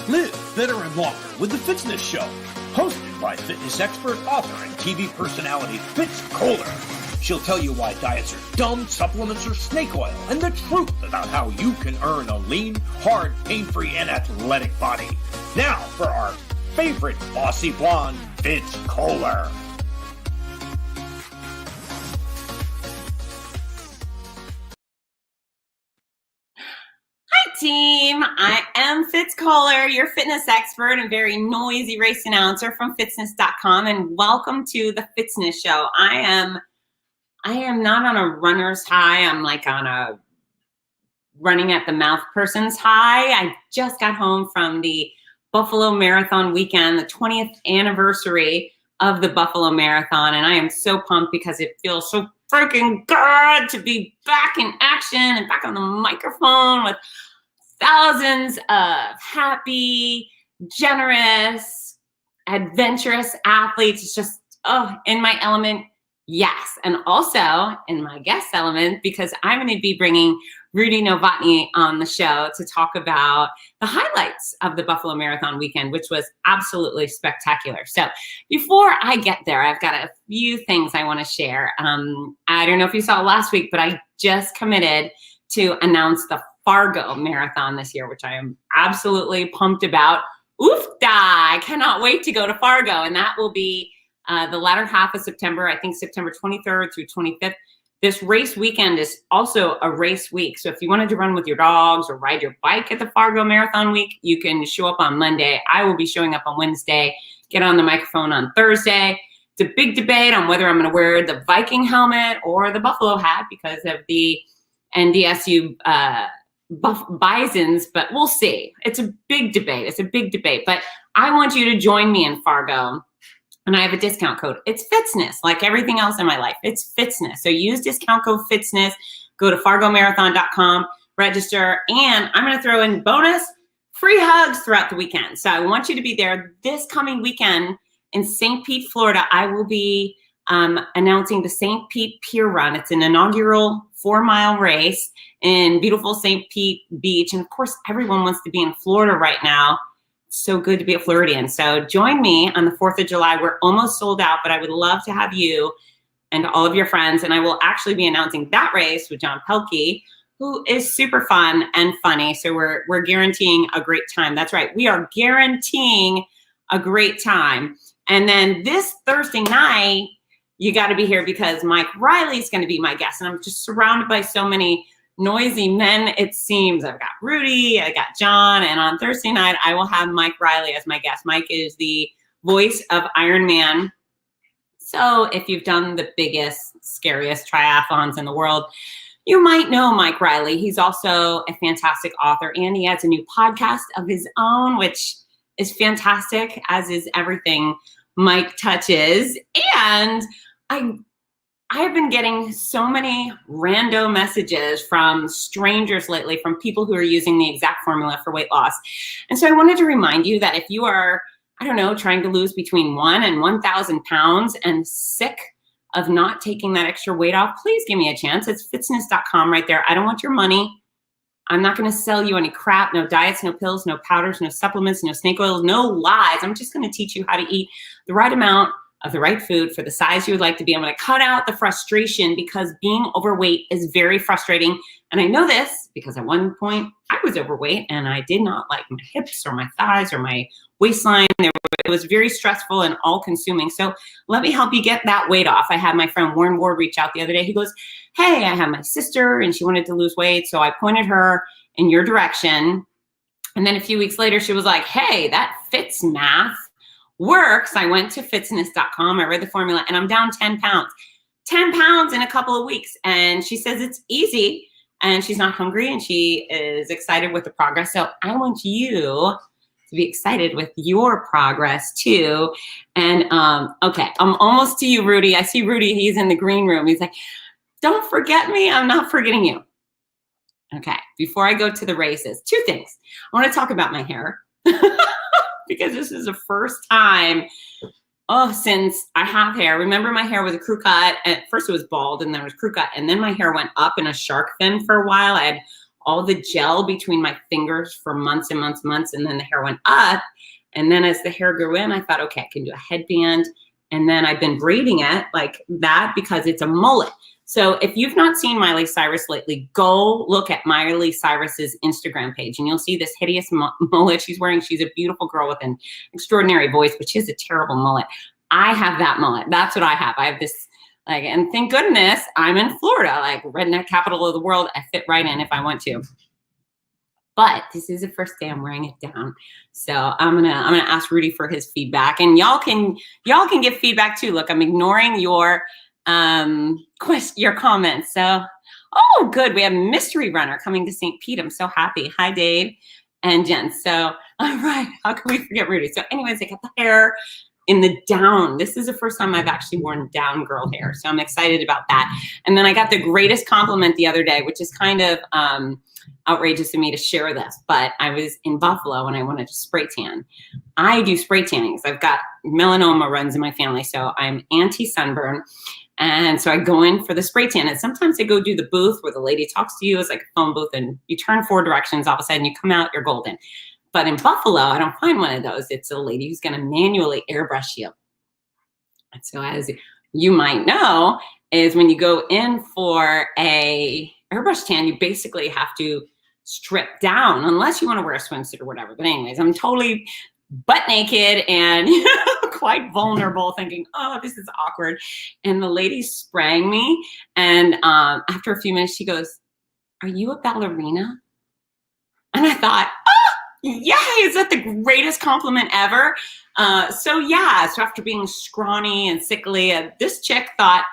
Live fitter and longer with the Fitzness Show, hosted by fitness expert, author, and TV personality Fitz Kohler. She'll tell you why diets are dumb, supplements are snake oil, and the truth about how you can earn a lean, hard, pain-free, and athletic body. Now for our favorite bossy blonde, Fitz Kohler. Hi team, I am Fitz Kohler, your fitness expert and very noisy race announcer from Fitzness.com, and welcome to the Fitzness Show. I am not on a runner's high. I'm like on a running at the mouth person's high. I just got home from the Buffalo Marathon weekend, the 20th anniversary of the Buffalo Marathon, and I am so pumped because it feels so freaking good to be back in action and back on the microphone with thousands of happy, generous, adventurous athletes. It's just, in my element, yes. And also in my guest element, because I'm going to be bringing Rudy Novotny on the show to talk about the highlights of the Buffalo Marathon weekend, which was absolutely spectacular. So before I get there, I've got a few things I want to share. I don't know if you saw last week, but I just committed to announce the Fargo Marathon this year, which I am absolutely pumped about. Oofda! I cannot wait to go to Fargo, and that will be the latter half of September, I think September 23rd through 25th. This race weekend is also a race week. So if you wanted to run with your dogs or ride your bike at the Fargo Marathon week, you can show up on Monday. I will be showing up on Wednesday, get on the microphone on Thursday. It's a big debate on whether I'm going to wear the Viking helmet or the Buffalo hat because of the NDSU Bisons, but we'll see. It's a big debate. But I want you to join me in Fargo. And I have a discount code. It's Fitzness, like everything else in my life. It's Fitzness. So use discount code Fitzness. Go to fargomarathon.com, register, and I'm going to throw in bonus free hugs throughout the weekend. So I want you to be there this coming weekend in St. Pete, Florida. I will be announcing the St. Pete Pier Run. It's an inaugural 4-mile race in beautiful St. Pete Beach. And of course, everyone wants to be in Florida right now. So good to be a Floridian. So join me on the 4th of July. We're almost sold out, but I would love to have you and all of your friends. And I will actually be announcing that race with John Pelkey, who is super fun and funny. So we're guaranteeing a great time. That's right. We are guaranteeing a great time. And then this Thursday night, you got to be here because Mike Riley is going to be my guest. And I'm just surrounded by so many noisy men, it seems. I've got Rudy, I got John, and on Thursday night, I will have Mike Riley as my guest. Mike is the voice of Iron Man. So if you've done the biggest, scariest triathlons in the world, you might know Mike Riley. He's also a fantastic author, and he has a new podcast of his own, which is fantastic, as is everything Mike touches. And I've been getting so many rando messages from strangers lately, from people who are using the exact formula for weight loss. And so I wanted to remind you that if you are, I don't know, trying to lose between 1 and 1,000 pounds and sick of not taking that extra weight off, please give me a chance. It's Fitzness.com right there. I don't want your money. I'm not going to sell you any crap, no diets, no pills, no powders, no supplements, no snake oils, no lies. I'm just going to teach you how to eat the right amount of the right food for the size you would like to be. I'm going to cut out the frustration because being overweight is very frustrating. And I know this because at one point I was overweight and I did not like my hips or my thighs or my waistline. It was very stressful and all consuming. So let me help you get that weight off. I had my friend Warren Ward reach out the other day. He goes, hey, I have my sister and she wanted to lose weight. So I pointed her in your direction. And then a few weeks later, she was like, hey, that fits math works. I went to Fitzness.com. I read the formula and I'm down 10 pounds. 10 pounds in a couple of weeks. And she says it's easy and she's not hungry and she is excited with the progress. So I want you to be excited with your progress too. And okay, I'm almost to you, Rudy. I see Rudy. He's in the green room. He's like, don't forget me. I'm not forgetting you. Okay, before I go to the races, 2 things. I want to talk about my hair. Because this is the first time, since I have hair. Remember, my hair was a crew cut. At first it was bald, and then it was crew cut. And then my hair went up in a shark fin for a while. I had all the gel between my fingers for months and months and months. And then the hair went up. And then as the hair grew in, I thought, okay, I can do a headband. And then I've been braiding it like that because it's a mullet. So if you've not seen Miley Cyrus lately, go look at Miley Cyrus's Instagram page and you'll see this hideous mullet she's wearing. She's a beautiful girl with an extraordinary voice, but she has a terrible mullet. I have that mullet. That's what I have. I have this, like, and thank goodness I'm in Florida, like redneck capital of the world. I fit right in if I want to. But this is the first day I'm wearing it down. So I'm gonna ask Rudy for his feedback, and y'all can give feedback too. Look, I'm ignoring your comments. So, oh, good. We have Mystery Runner coming to St. Pete. I'm so happy. Hi, Dave and Jen. So, all right. How can we forget Rudy? So anyways, I got the hair in the down. This is the first time I've actually worn down girl hair. So I'm excited about that. And then I got the greatest compliment the other day, which is kind of outrageous of me to share this, but I was in Buffalo and I wanted to spray tan. I do spray tannings. I've got melanoma runs in my family, so I'm anti-sunburn. And so I go in for the spray tan. And sometimes I go do the booth where the lady talks to you. It's like a phone booth and you turn 4 directions. All of a sudden you come out, you're golden. But in Buffalo, I don't find one of those. It's a lady who's going to manually airbrush you. And so as you might know, is when you go in for a airbrush tan, you basically have to strip down unless you want to wear a swimsuit or whatever. But anyways, I'm totally butt naked and quite vulnerable, thinking, oh, this is awkward. And the lady sprang me. And after a few minutes, she goes, "Are you a ballerina?" And I thought, oh, yay, is that the greatest compliment ever? So after being scrawny and sickly, this chick thought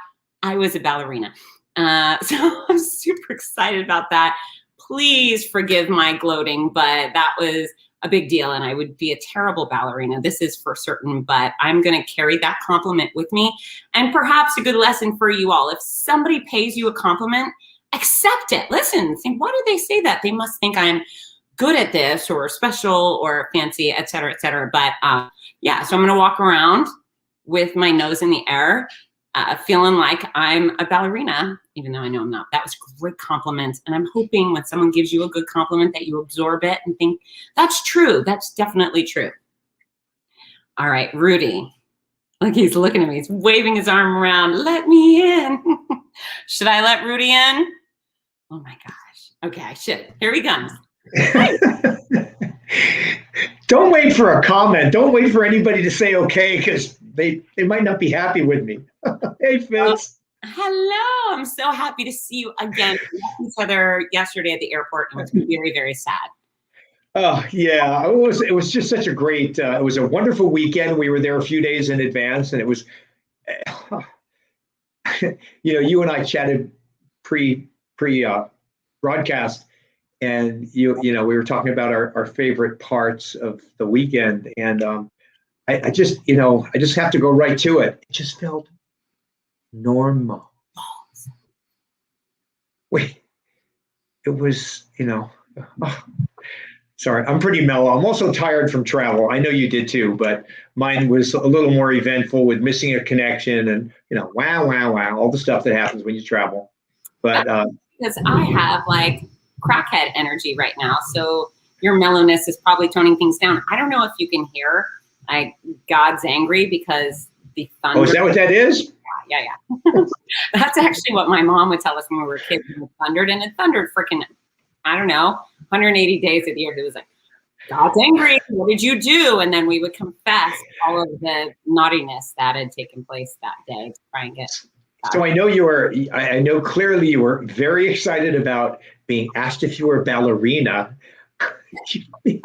I was a ballerina. So I'm super excited about that. Please forgive my gloating, but that was a big deal and I would be a terrible ballerina. This is for certain, but I'm going to carry that compliment with me. And perhaps a good lesson for you all. If somebody pays you a compliment, accept it. Listen, think, why do they say that? They must think I'm good at this or special or fancy, et cetera, et cetera. But so I'm going to walk around with my nose in the air, feeling like I'm a ballerina, even though I know I'm not. That was a great compliment. And I'm hoping when someone gives you a good compliment that you absorb it and think, that's true. That's definitely true. All right, Rudy. Look, he's looking at me. He's waving his arm around. Let me in. Should I let Rudy in? Oh my gosh. Okay, I should. Here he comes. Don't wait for a comment. Don't wait for anybody to say okay, because they might not be happy with me. Hey, Fitz. Hello. I'm so happy to see you again. We met each other yesterday at the airport, and it was very, very sad. Oh, yeah. It was just such a great, it was a wonderful weekend. We were there a few days in advance, and it was, you and I chatted pre broadcast. And we were talking about our favorite parts of the weekend, and I just have to go right to it. It just felt normal. Wait, it was, sorry, I'm pretty mellow. I'm also tired from travel. I know you did too, but mine was a little more eventful with missing a connection and wow, all the stuff that happens when you travel. But because I have crackhead energy right now, so your mellowness is probably toning things down. I don't know if you can hear God's angry because the thunder. Oh, is that what that is? Yeah. That's actually what my mom would tell us when we were kids. It thundered, and it thundered freaking, 180 days of the year. It was like, God's angry. What did you do? And then we would confess all of the naughtiness that had taken place that day to try and get God. So I know clearly you were very excited about being asked if you were a ballerina. That's a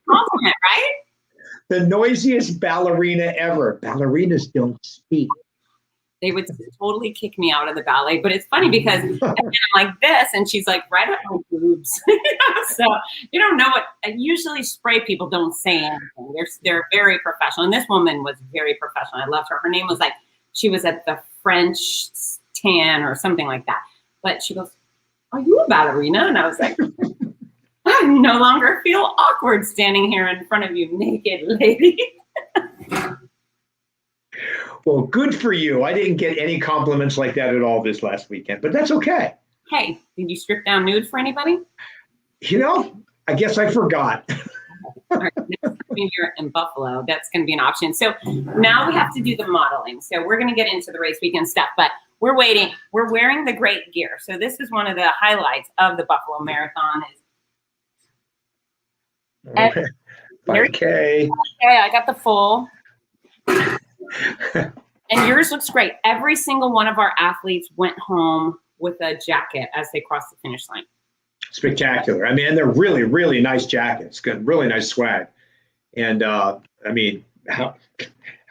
compliment, right? The noisiest ballerina ever. Ballerinas don't speak. They would totally kick me out of the ballet. But it's funny because I'm like this, and she's like right at my boobs. So you don't know what. Usually spray people don't say anything. They're very professional. And this woman was very professional. I loved her. Her name was she was at the French Tan or something like that. But she goes, "Are you a ballerina?" And I was like, I no longer feel awkward standing here in front of you, naked lady. Well, good for you. I didn't get any compliments like that at all this last weekend, but that's okay. Hey, did you strip down nude for anybody? I guess I forgot. All right, next time you're in Buffalo, that's going to be an option. So now we have to do the modeling. So we're going to get into the race weekend stuff, but we're waiting. We're wearing the great gear. So this is one of the highlights of the Buffalo Marathon. 5K. Okay, I got the full. And yours looks great. Every single one of our athletes went home with a jacket as they crossed the finish line. Spectacular. I mean, and they're really, really nice jackets. Good, really nice swag. And I mean, how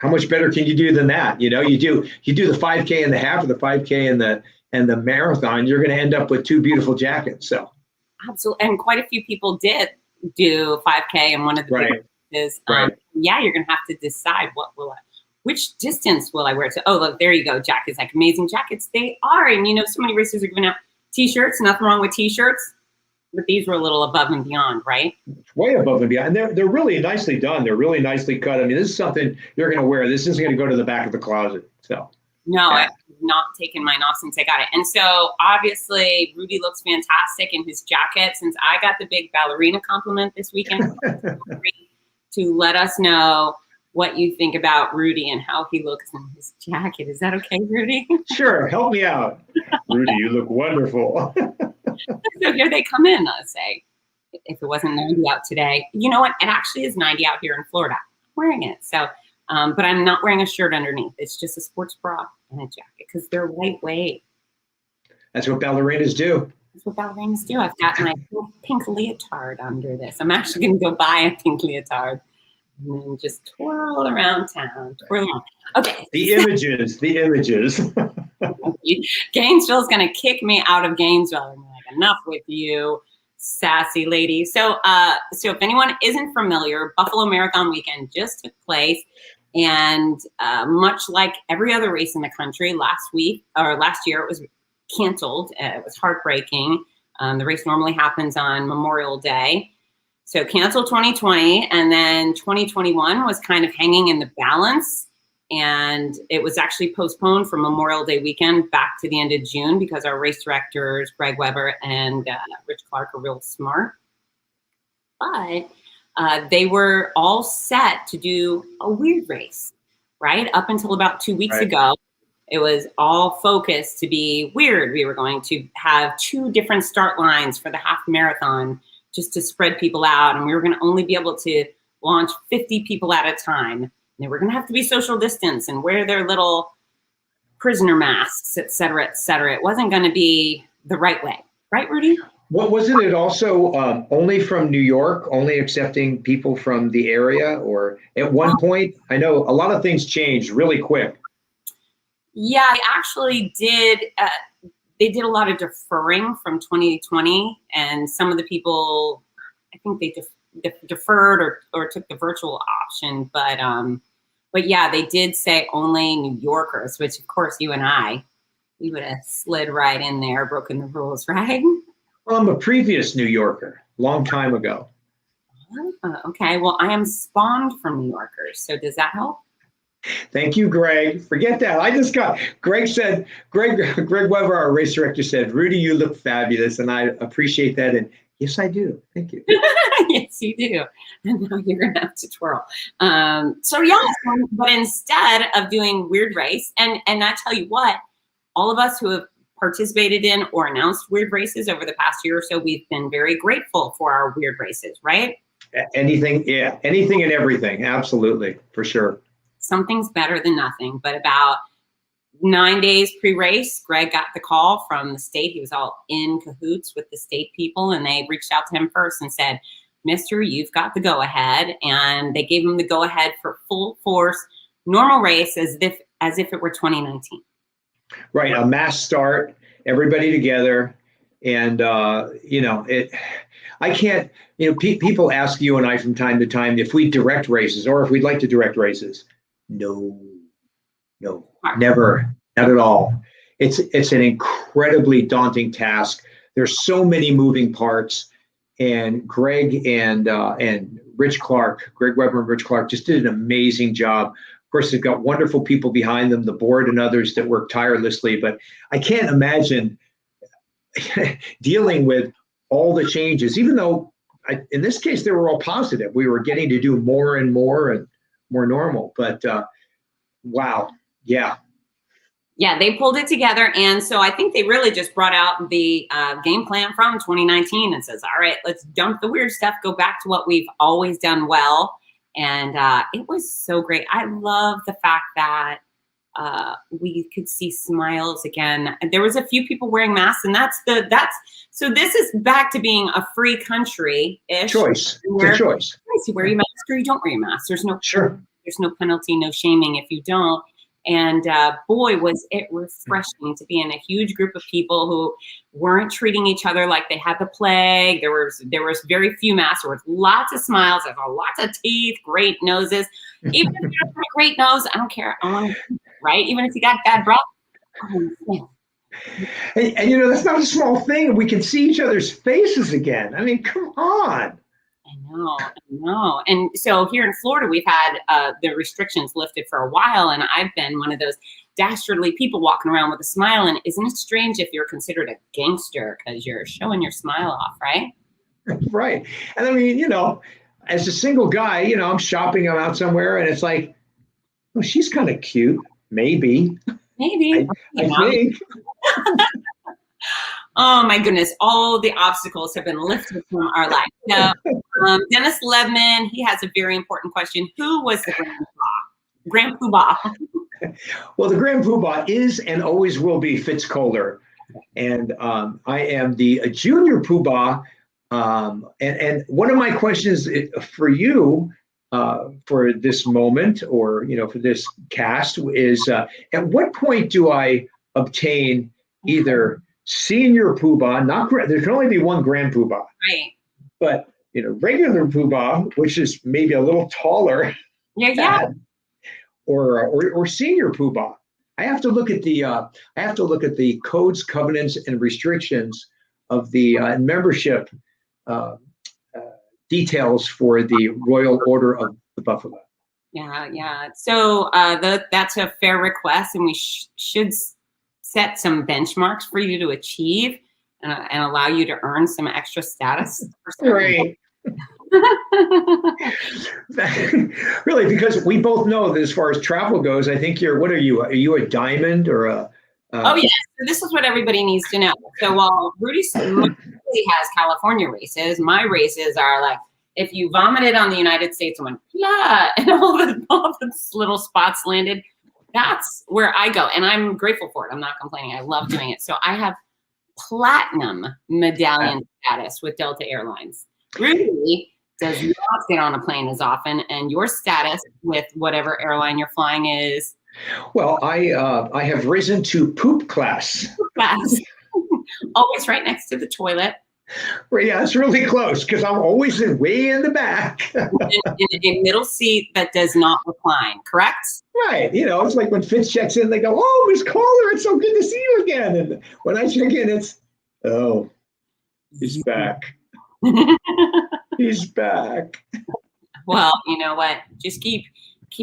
much better can you do than that? You do the 5K and the half, or the 5K and the marathon, you're going to end up with two beautiful jackets. So absolutely, and quite a few people did do 5K, and one of the big is yeah, you're going to have to decide which distance will I wear to. Oh, look, there you go. Jackets, like amazing jackets. They are, and so many racers are giving out T-shirts. Nothing wrong with T-shirts. But these were a little above and beyond, right? Way above and beyond. And they're really nicely done. They're really nicely cut. I mean, this is something you're going to wear. This isn't going to go to the back of the closet. So no, I've not taken mine off since I got it. And so obviously Rudy looks fantastic in his jacket. Since I got the big ballerina compliment this weekend, to let us know what you think about Rudy and how he looks in his jacket. Is that okay, Rudy? Sure. Help me out. Rudy, you look wonderful. So here they come in, say, if it wasn't 90 out today. You know what? It actually is 90 out here in Florida. I'm wearing it. So, but I'm not wearing a shirt underneath. It's just a sports bra and a jacket because they're lightweight. That's what ballerinas do. That's what ballerinas do. I've got my pink leotard under this. I'm actually going to go buy a pink leotard and then just twirl around town. Okay. The images. Gainesville's going to kick me out of Gainesville. I'm like, enough with you, sassy lady. So if anyone isn't familiar, Buffalo Marathon weekend just took place. And much like every other race in the country, last year, it was canceled. It was heartbreaking. The race normally happens on Memorial Day. So canceled 2020, and then 2021 was kind of hanging in the balance. And it was actually postponed from Memorial Day weekend back to the end of June because our race directors, Greg Weber and Rich Clark, are real smart. But they were all set to do a weird race, right? Up until about 2 weeks ago, it was all focused to be weird. We were going to have 2 different start lines for the half marathon just to spread people out. And we were going to only be able to launch 50 people at a time. They were going to have to be social distance and wear their little prisoner masks, et cetera, et cetera. It wasn't going to be the right way. Right, Rudy? What wasn't it also only from New York, only accepting people from the area? Or at one point, I know a lot of things changed really quick. Yeah, they actually did. They did a lot of deferring from 2020. And some of the people, I think they deferred or took the virtual option, but yeah, they did say only New Yorkers, which of course you and we would have slid right in there, broken the rules, right? Well, I'm a previous New Yorker, long time ago. Okay, well, I am spawned from New Yorkers, so does that help? Thank you, Greg. Forget that. Greg Weber, our race director, said, Rudy, you look fabulous, and I appreciate that. And yes, I do. Thank you. Yes, you do. And now you're going to have to twirl. But instead of doing weird race, and I tell you what, all of us who have participated in or announced weird races over the past year or so, we've been very grateful for our weird races, right? Anything and everything. Absolutely, for sure. Something's better than nothing. But about 9 days pre-race, Greg got the call from the state. He was all in cahoots with the state people, and they reached out to him first and said, Mister, you've got the go-ahead. And they gave him the go-ahead for full force, normal race as if it were 2019. Right, a mass start, everybody together. And, I can't, people ask you and I from time to time if we direct races or if we'd like to direct races. No, never, not at all. It's an incredibly daunting task. There's so many moving parts, and Greg and Greg Weber and Rich Clark just did an amazing job. course, they've got wonderful people behind them, the board and others that work tirelessly. But I can't imagine dealing with all the changes, even though in this case, they were all positive. We were getting to do more and more normal. But wow, yeah. Yeah, they pulled it together. And so I think they really just brought out the game plan from 2019 and says, all right, let's dump the weird stuff, go back to what we've always done well. And it was so great. I love the fact that we could see smiles again. There was a few people wearing masks, and so this is back to being a free country-ish. Choice. It's a choice. You wear your mask or you don't wear your mask. There's no penalty, no shaming if you don't. And boy, was it refreshing to be in a huge group of people who weren't treating each other like they had the plague. There was very few masks. There was lots of smiles. There were lots of teeth, great noses. Even if you don't have a great nose, I don't care. I want to, right? Even if you got bad breath. Oh, and you know, that's not a small thing. We can see each other's faces again. I mean, come on. I know. And so here in Florida, we've had the restrictions lifted for a while, and I've been one of those dastardly people walking around with a smile. And isn't it strange if you're considered a gangster because you're showing your smile off, right? Right. And I mean, you know, as a single guy, you know, I'm shopping, I'm out somewhere, and it's like, oh, she's kind of cute. Maybe. I think. Oh my goodness, all the obstacles have been lifted from our life. So, Dennis Lebman, he has a very important question. Who was the Grand Poobah? Well, the Grand Poobah is and always will be Fitz Kohler. And I am the junior Poobah. And one of my questions for you for this moment, or, you know, for this cast is, at what point do I obtain either senior Poobah, there can only be one Grand Poobah, right? But, you know, regular Poobah, which is maybe a little taller, or senior Poobah. I have to look at the codes, covenants, and restrictions of the membership details for the Royal Order of the Buffalo. Yeah. So that's a fair request, and we should set some benchmarks for you to achieve and allow you to earn some extra status. Right. Really, because we both know that as far as travel goes, I think what are you? Are you a diamond or a? Oh, yes. So this is what everybody needs to know. So while Rudy has California races, my races are like, if you vomited on the United States and went, yeah, and all the little spots landed, that's where I go. And I'm grateful for it. I'm not complaining. I love doing it. So I have platinum medallion status with Delta Airlines. Rudy does not get on a plane as often. And your status with whatever airline you're flying is? Well, I have risen to poop class. Poop class. Always right next to the toilet. Well, yeah, it's really close because I'm always way in the back. in a middle seat that does not recline, correct? Right. You know, it's like when Fitz checks in, they go, "Oh, Miss Kohler, it's so good to see you again." And when I check in, it's, "Oh, he's back. He's back." Well, you know what? Just keep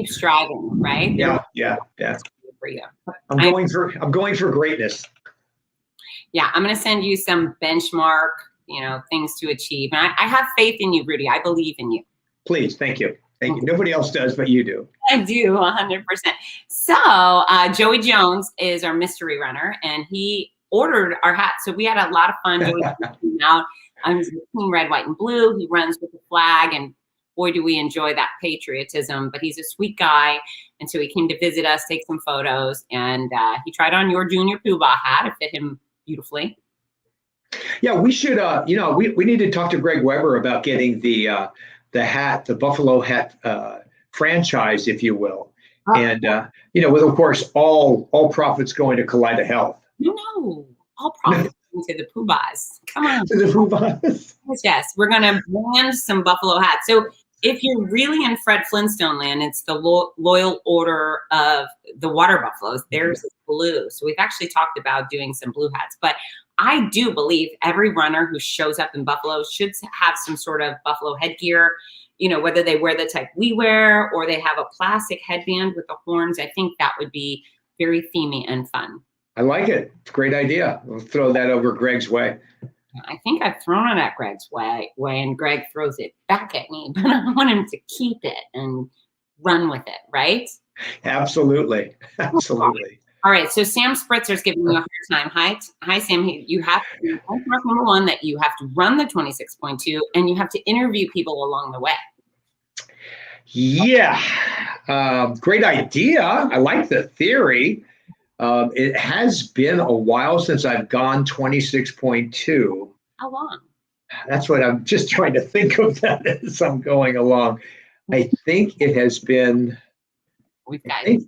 striving, right? Yeah. For you. I'm going for greatness. Yeah, I'm going to send you some benchmark, things to achieve. And I have faith in you, Rudy. I believe in you. Please, thank you. Thank you. Nobody else does, but you do. I do, 100%. So Joey Jones is our mystery runner, and he ordered our hat. So we had a lot of fun. Joey came out. He's team red, white, and blue. He runs with the flag, and boy, do we enjoy that patriotism. But he's a sweet guy, and so he came to visit us, take some photos, and he tried on your Junior Poobah hat. It fit him beautifully. Yeah, we should. We need to talk to Greg Weber about getting the hat, the Buffalo hat franchise, if you will, and with, of course, all profits going to Kaleida Health. No, all profits going to the Poobahs. Come on, to the Poobahs. Yes, we're going to brand some Buffalo hats. So if you're really in Fred Flintstone land, it's the Loyal Order of the Water Buffaloes. Theirs is blue. So we've actually talked about doing some blue hats. But I do believe every runner who shows up in Buffalo should have some sort of Buffalo headgear. you know, whether they wear the type we wear or they have a plastic headband with the horns. I think that would be very themey and fun. I like it. It's a great idea. We'll throw that over Greg's way. I think I've thrown it at Greg's way and Greg throws it back at me, but I want him to keep it and run with it, right? Absolutely. Absolutely. All right, so Sam Spritzer's giving you a hard time. Hi, Sam. You have to, number one, that you have to run the 26.2 and you have to interview people along the way. Yeah, great idea. I like the theory. It has been a while since I've gone 26.2. How long? That's what I'm just trying to think of that as I'm going along. I think it has been, I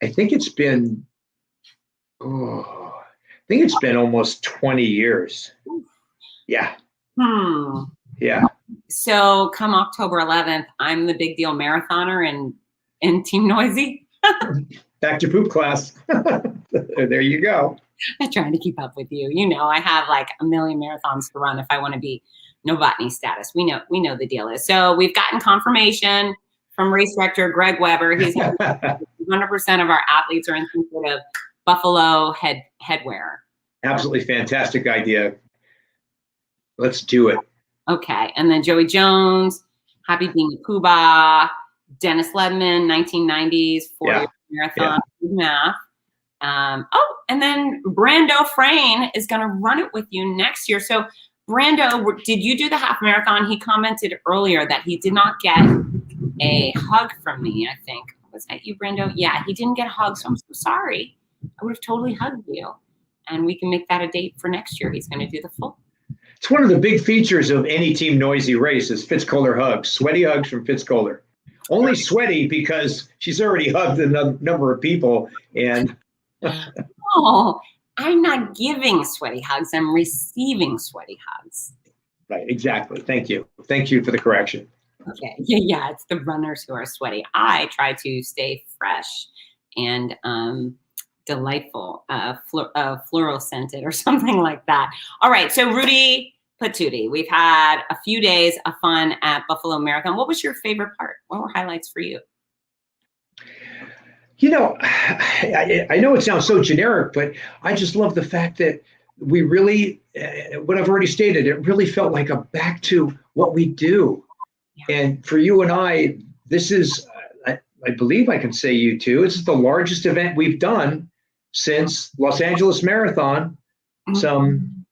think it's been, I think it's been almost 20 years. Yeah. Yeah. So come October 11th, I'm the big deal marathoner in Team Noisy. Back to poop class. There you go. I'm trying to keep up with you. You know, I have like a million marathons to run if I want to be Novotny status. We know the deal is. So we've gotten confirmation from race director Greg Weber. He's 100% of our athletes are in some sort of buffalo headwear. Absolutely fantastic idea. Let's do it. Okay. And then Joey Jones, Happy Being a Poobah, Dennis Ledman, 1990s, 4-year marathon, good math. And then Brando Frayne is going to run it with you next year. So Brando, did you do the half marathon? He commented earlier that he did not get a hug from me, I think. Was that you, Brando? Yeah, he didn't get a hug, so I'm so sorry. I would have totally hugged you. And we can make that a date for next year. He's going to do the full. It's one of the big features of any Team Noisy race is Fitz Kohler hugs, sweaty hugs from Fitz Kohler. Only sweaty because she's already hugged a number of people. And oh, I'm not giving sweaty hugs. I'm receiving sweaty hugs. Right, exactly. Thank you. Thank you for the correction. Okay. Yeah, it's the runners who are sweaty. I try to stay fresh and delightful, floral scented or something like that. All right. So Rudy Patootie, we've had a few days of fun at Buffalo Marathon. What was your favorite part? What were highlights for you? You know, I know it sounds so generic, but I just love the fact that we really, what I've already stated, it really felt like a back to what we do. Yeah. And for you and I, this is, I believe I can say you too, this is the largest event we've done since Los Angeles Marathon, some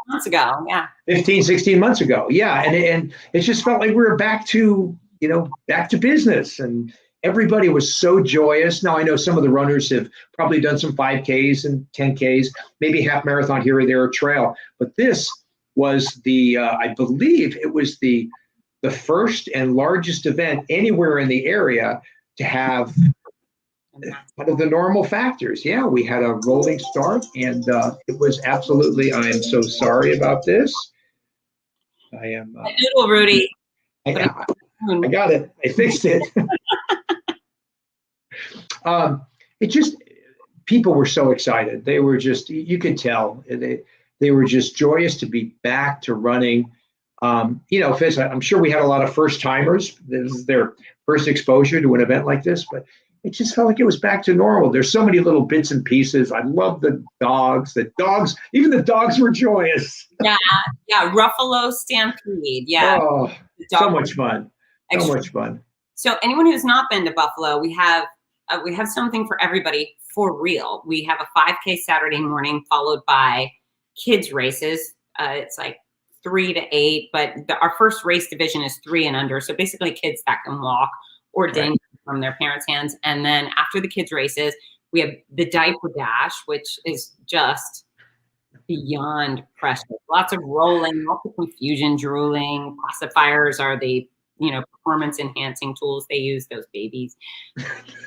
months ago, yeah. 15, 16 months ago. Yeah. And it just felt like we were back to, back to business, and everybody was so joyous. Now I know some of the runners have probably done some 5Ks and 10Ks, maybe half marathon here or there, or trail, but this was the, I believe it was the first and largest event anywhere in the area to have one of the normal factors. Yeah, we had a rolling start, and it was absolutely, I am so sorry about this. I am. Noodle, Rudy. I got it. I fixed it. It just, people were so excited. They were just, you could tell, they were just joyous to be back to running. Fitz, I'm sure we had a lot of first timers. This is their first exposure to an event like this, but it just felt like it was back to normal. There's so many little bits and pieces. I love the dogs, even the dogs were joyous. Yeah. Ruffalo Stampede. Yeah. Oh, so much fun. So much fun. So anyone who's not been to Buffalo, we have something for everybody for real. We have a 5K Saturday morning followed by kids races. It's like 3 to 8, but our first race division is 3 and under. So basically kids that can walk or ding from their parents' hands. And then after the kids races, we have the diaper dash, which is just beyond precious. Lots of rolling, lots of confusion, drooling. Pacifiers are the performance enhancing tools they use, those babies.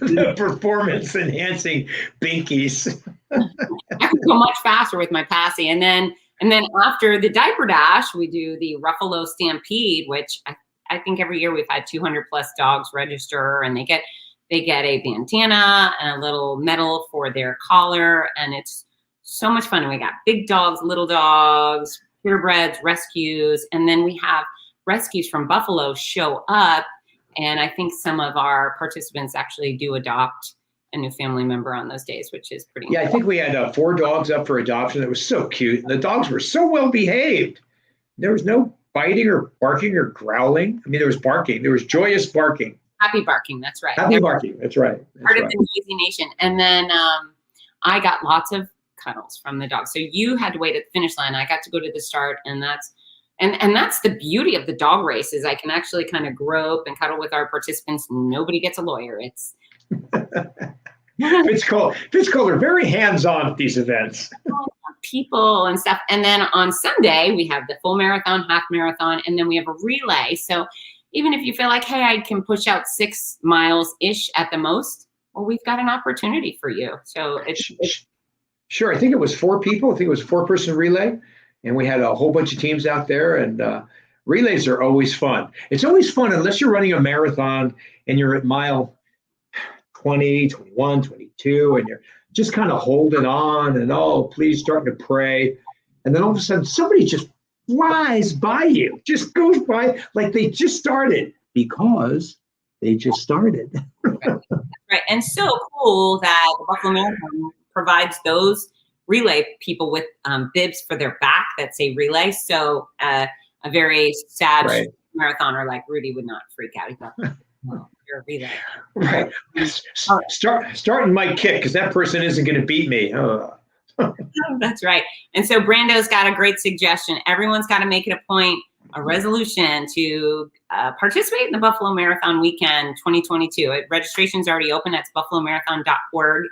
The performance enhancing binkies. I can go much faster with my passy. And then after the diaper dash, we do the Ruffalo Stampede, which I think every year we've had 200 plus dogs register, and they get a bandana and a little medal for their collar. And it's so much fun. And we got big dogs, little dogs, purebreds, rescues. And then we have rescues from Buffalo show up. And I think some of our participants actually do adopt a new family member on those days, which is pretty Yeah, I think we had 4 dogs up for adoption. It was so cute. And the dogs were so well behaved. There was no biting or barking or growling. I mean, there was barking. There was joyous barking. happy barking. That's right. Happy barking. That's right. That's part right. of the Noisy Nation. And then I got lots of cuddles from the dogs. So you had to wait at the finish line. I got to go to the start, and that's the beauty of the dog race is I can actually kind of grope and cuddle with our participants. Nobody gets a lawyer. It's Fitzcoler, very hands-on at these events. people and stuff. And then on Sunday, we have the full marathon, half marathon, and then we have a relay. So even if you feel like, hey, I can push out 6 miles-ish at the most, well, we've got an opportunity for you. So it's Sure. I think it was 4 people. I think it was a 4-person relay. And we had a whole bunch of teams out there. And relays are always fun. It's always fun unless you're running a marathon and you're at mile 20, 21, 22, and you're just kind of holding on and, oh, please, starting to pray. And then all of a sudden, somebody just flies by you, just goes by like they just started because they just started. right. And so cool that the Buffalo Marathon provides those relay people with bibs for their back that say relay. So a very sad marathoner like Rudy would not freak out. He'd go, oh, you're a relay. Right. Starting my kick because that person isn't going to beat me. Oh. That's right. And so Brando's got a great suggestion. Everyone's got to make it a point, a resolution to participate in the Buffalo Marathon Weekend 2022. Registration's already open. That's buffalomarathon.org.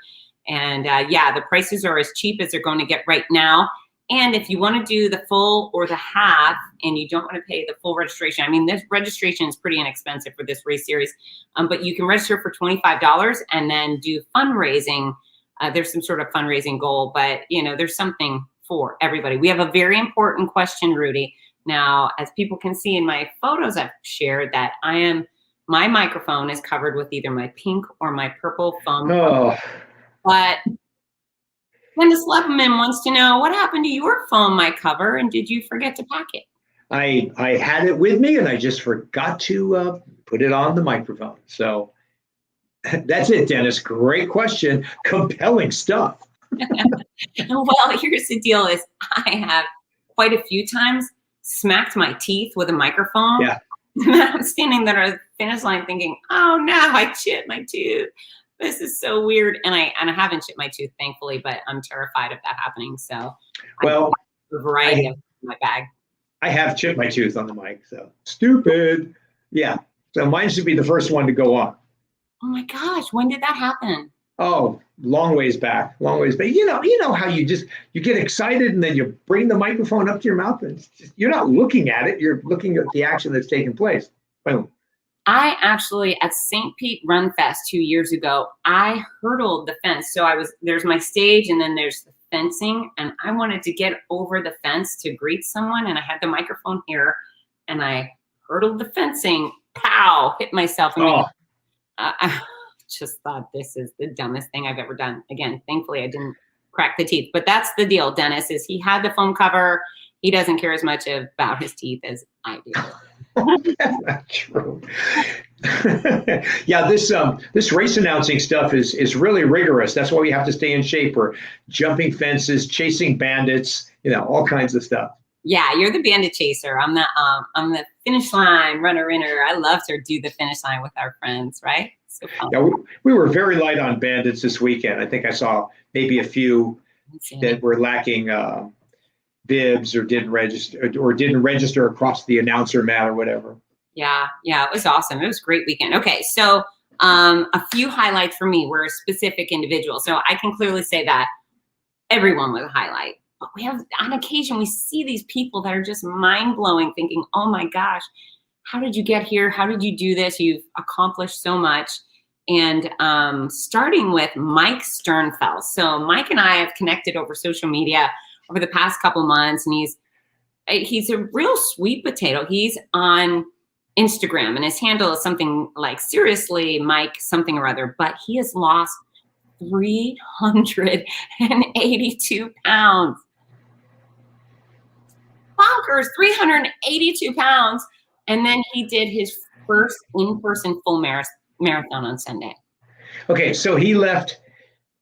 And the prices are as cheap as they're going to get right now. And if you want to do the full or the half and you don't want to pay the full registration, I mean, this registration is pretty inexpensive for this race series, but you can register for $25 and then do fundraising. There's some sort of fundraising goal, but there's something for everybody. We have a very important question, Rudy. Now, as people can see in my photos I've shared, that my microphone is covered with either my pink or my purple foam. Oh. But Dennis Lepperman wants to know what happened to your foam mic cover, and did you forget to pack it? I had it with me, and I just forgot to put it on the microphone. So that's it, Dennis. Great question. Compelling stuff. Well, here's the deal: is I have quite a few times smacked my teeth with a microphone. Yeah. I'm standing there at the finish line thinking, "Oh no, I chipped my tooth. This is so weird." And I haven't chipped my tooth, thankfully, but I'm terrified of that happening. So, well, I have a variety of my bag. I have chipped my tooth on the mic. So stupid. Yeah. So mine should be the first one to go on. Oh my gosh, when did that happen? Oh, long ways back. You know how you get excited and then you bring the microphone up to your mouth and you're not looking at it. You're looking at the action that's taking place. Boom. I actually, at St. Pete Run Fest 2 years ago, I hurdled the fence. So there's my stage and then there's the fencing, and I wanted to get over the fence to greet someone, and I had the microphone here and I hurdled the fencing, pow, hit myself. I just thought, this is the dumbest thing I've ever done. Again, thankfully I didn't crack the teeth, but that's the deal, Dennis, is he had the foam cover. He doesn't care as much about his teeth as I do. That's not true. Yeah, this race announcing stuff is really rigorous. That's why we have to stay in shape. We're jumping fences, chasing bandits, all kinds of stuff. Yeah, you're the bandit chaser. I'm the finish line runner-inner. I love to do the finish line with our friends, right? So fun. Yeah, we were very light on bandits this weekend. I think I saw maybe a few that were lacking bibs or didn't register across the announcer mat or whatever. Yeah, it was awesome. It was a great weekend. Okay, so a few highlights for me were a specific individual. So I can clearly say that everyone was a highlight. But on occasion, we see these people that are just mind-blowing, thinking, oh my gosh, how did you get here? How did you do this? You've accomplished so much. And starting with Mike Sternfeld. So Mike and I have connected over social media over the past couple months, and he's a real sweet potato. He's on Instagram, and his handle is something like seriously Mike something or other, but he has lost 382 pounds. Bonkers, 382 pounds. And then he did his first in-person full marathon on Sunday. Okay, so he left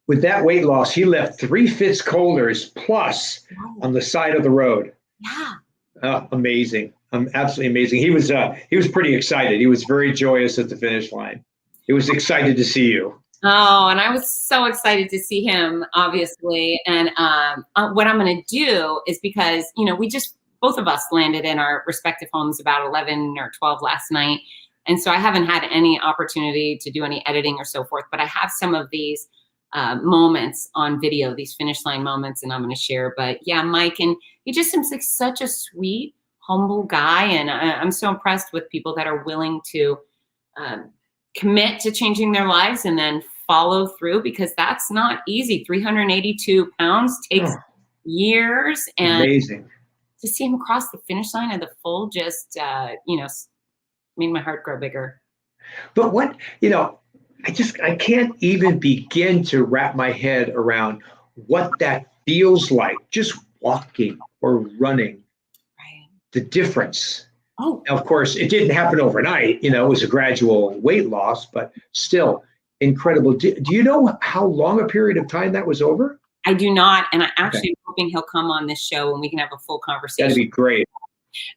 with that weight loss. He left 3 Fitz Colders plus on the side of the road. Yeah. Amazing. Absolutely amazing. He was pretty excited. He was very joyous at the finish line. He was excited to see you. Oh, and I was so excited to see him, obviously. And what I'm going to do is because, we just, both of us landed in our respective homes about 11 or 12 last night. And so I haven't had any opportunity to do any editing or so forth, but I have some of these moments on video, these finish line moments, and I'm going to share. But yeah, Mike, and he just seems like such a sweet, humble guy. And I'm so impressed with people that are willing to commit to changing their lives and then follow through, because that's not easy. 382 pounds takes years. And amazing. To see him cross the finish line of the full just, made my heart grow bigger. But what, I can't even begin to wrap my head around what that feels like, just walking or running. Right. The difference. Oh, Now, of course, it didn't happen overnight. It was a gradual weight loss, but still incredible. Do you know how long a period of time that was over? I do not. And I actually am hoping he'll come on this show and we can have a full conversation. That'd be great.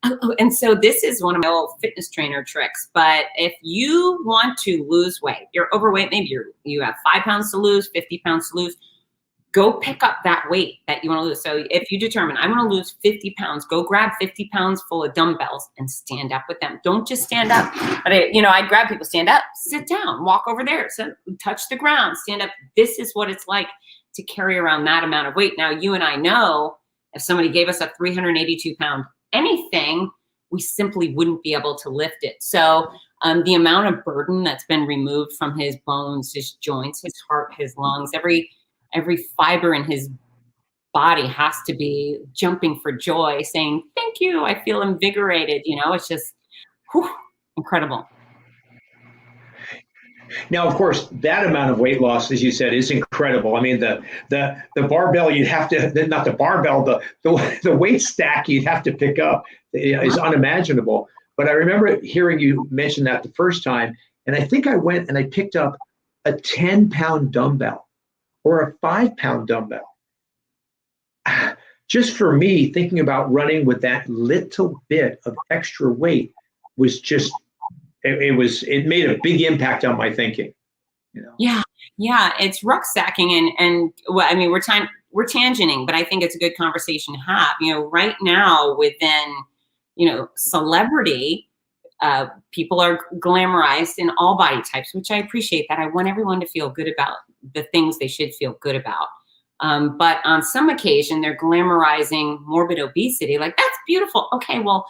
Oh, and so this is one of my old fitness trainer tricks. But if you want to lose weight, you're overweight, maybe you have 5 pounds to lose, 50 pounds to lose, go pick up that weight that you want to lose. So if you determine, I want to lose 50 pounds, go grab 50 pounds full of dumbbells and stand up with them. Don't just stand up. But I'd grab people, stand up, sit down, walk over there, touch the ground, stand up. This is what it's like to carry around that amount of weight. Now, you and I know if somebody gave us a 382 pound anything, we simply wouldn't be able to lift it. So the amount of burden that's been removed from his bones, his joints, his heart, his lungs, every fiber in his body has to be jumping for joy, saying, thank you, I feel invigorated. It's just incredible. Now, of course, that amount of weight loss, as you said, is incredible. I mean, the barbell you'd have to, not the barbell, the weight stack you'd have to pick up is unimaginable. But I remember hearing you mention that the first time, and I think I went and I picked up a 10-pound dumbbell or a 5-pound dumbbell. Just for me, thinking about running with that little bit of extra weight was just, it made a big impact on my thinking. Yeah, it's rucksacking, and well, I mean, we're tangenting, but I think it's a good conversation to have. Right now within celebrity, people are glamorized in all body types, which I appreciate. That I want everyone to feel good about the things they should feel good about. But on some occasion, they're glamorizing morbid obesity. Like, that's beautiful. Okay, well.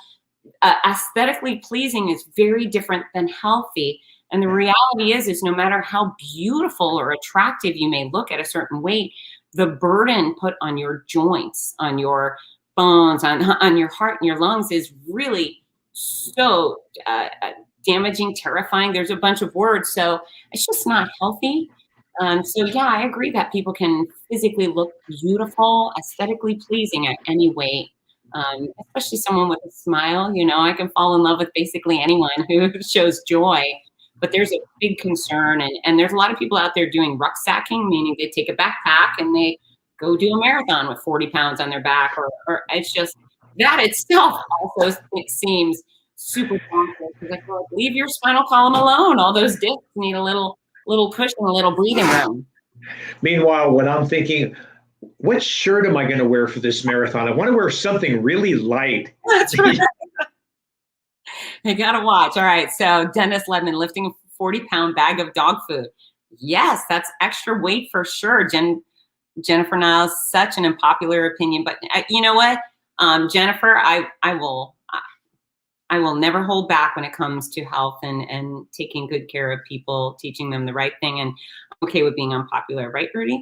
Aesthetically pleasing is very different than healthy. And the reality is no matter how beautiful or attractive you may look at a certain weight, the burden put on your joints, on your bones, on your heart and your lungs is really so damaging, terrifying. There's a bunch of words. So it's just not healthy. So yeah, I agree that people can physically look beautiful, aesthetically pleasing at any weight. Especially someone with a smile. I can fall in love with basically anyone who shows joy, but there's a big concern. And there's a lot of people out there doing rucksacking, meaning they take a backpack and they go do a marathon with 40 pounds on their back, or it's just that itself also it seems super daunting. Like, well, leave your spinal column alone. All those discs need a little cushion, a little breathing room. Meanwhile, when I'm thinking, what shirt am I going to wear for this marathon? I want to wear something really light. That's right. You got to watch. All right. So Dennis Ledman lifting a 40-pound bag of dog food. Yes, that's extra weight for sure. Jennifer Niles, such an unpopular opinion, but you know what? Jennifer, I will never hold back when it comes to health and taking good care of people, teaching them the right thing. And I'm okay with being unpopular. Right, Rudy?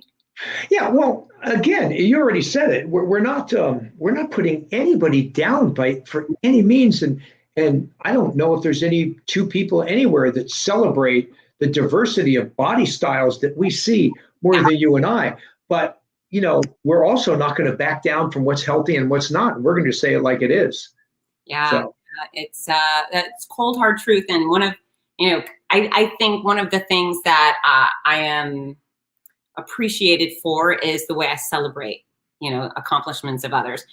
Yeah, well, again, you already said it. We're not putting anybody down for any means, and I don't know if there's any two people anywhere that celebrate the diversity of body styles that we see more than you and I. But we're also not going to back down from what's healthy and what's not. We're going to say it like it is. Yeah. So It's cold hard truth. And one of, I think one of the things that I am appreciated for is the way I celebrate, accomplishments of others.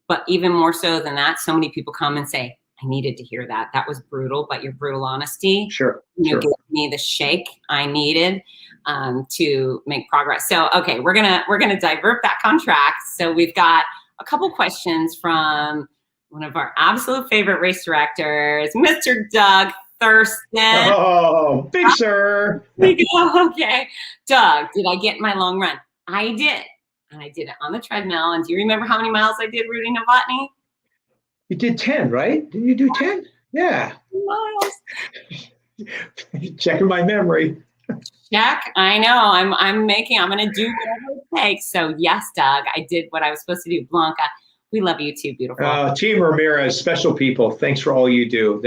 But even more so than that, so many people come and say, I needed to hear that. That was brutal, but your brutal honesty, sure. Gave me the shake I needed to make progress. So, okay, we're gonna divert back on track. So we've got a couple questions from one of our absolute favorite race directors, Mr. Doug Thurston. Oh, big sir. Okay, Doug, did I get my long run? I did. And I did it on the treadmill. And do you remember how many miles I did, Rudy Novotny? You did 10, right? Didn't you do 10? Yeah. Miles. Checking my memory. Check. I know. I'm going to do whatever it takes. So yes, Doug, I did what I was supposed to do. Blanca, we love you too, beautiful. Team Ramirez, special people. Thanks for all you do.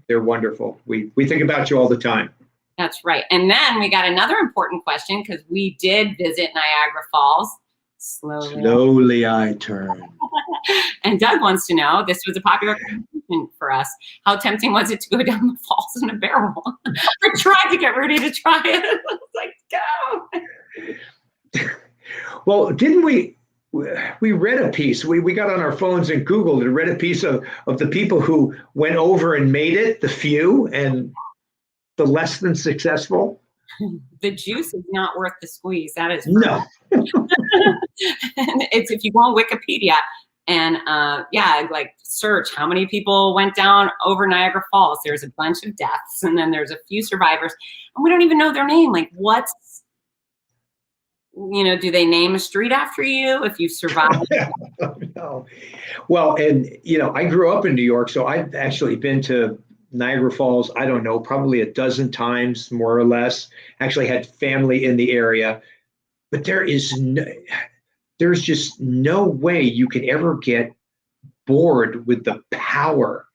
They're wonderful. We think about you all the time. That's right. And then we got another important question because we did visit Niagara Falls. Slowly I turn. And Doug wants to know, this was a popular question for us, how tempting was it to go down the falls in a barrel? I tried to get Rudy to try it. I was like, go. Well, didn't we read a piece. We got on our phones and Googled and read a piece of the people who went over and made it, the few, and the less than successful. The juice is not worth the squeeze. That is no. It's if you go on Wikipedia and like search how many people went down over Niagara Falls. There's a bunch of deaths, and then there's a few survivors, and we don't even know their name. Like, do they name a street after you if you survive? No. Well, and I grew up in New York, so I've actually been to Niagara Falls, I don't know, probably a dozen times, more or less. Actually had family in the area, but there's just no way you can ever get bored with the power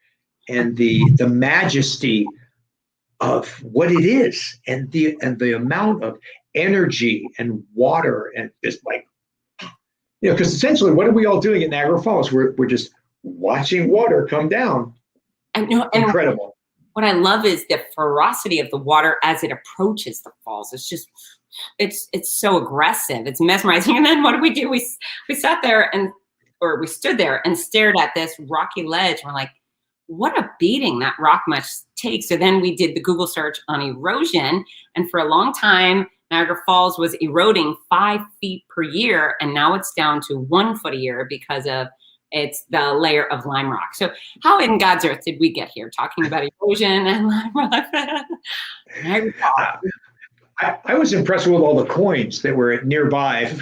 and the majesty of what it is, and the amount of energy and water, and just like, because essentially, what are we all doing at Niagara Falls? We're just watching water come down. And incredible. What I love is the ferocity of the water as it approaches the falls. It's just, it's so aggressive. It's mesmerizing. And then what do? We sat there we stood there and stared at this rocky ledge. We're like, what a beating that rock must take. So then we did the Google search on erosion. And for a long time, Niagara Falls was eroding 5 feet per year. And now it's down to 1 foot a year because of it's the layer of lime rock. So how in God's earth did we get here talking about erosion and lime rock? I was impressed with all the coins that were nearby.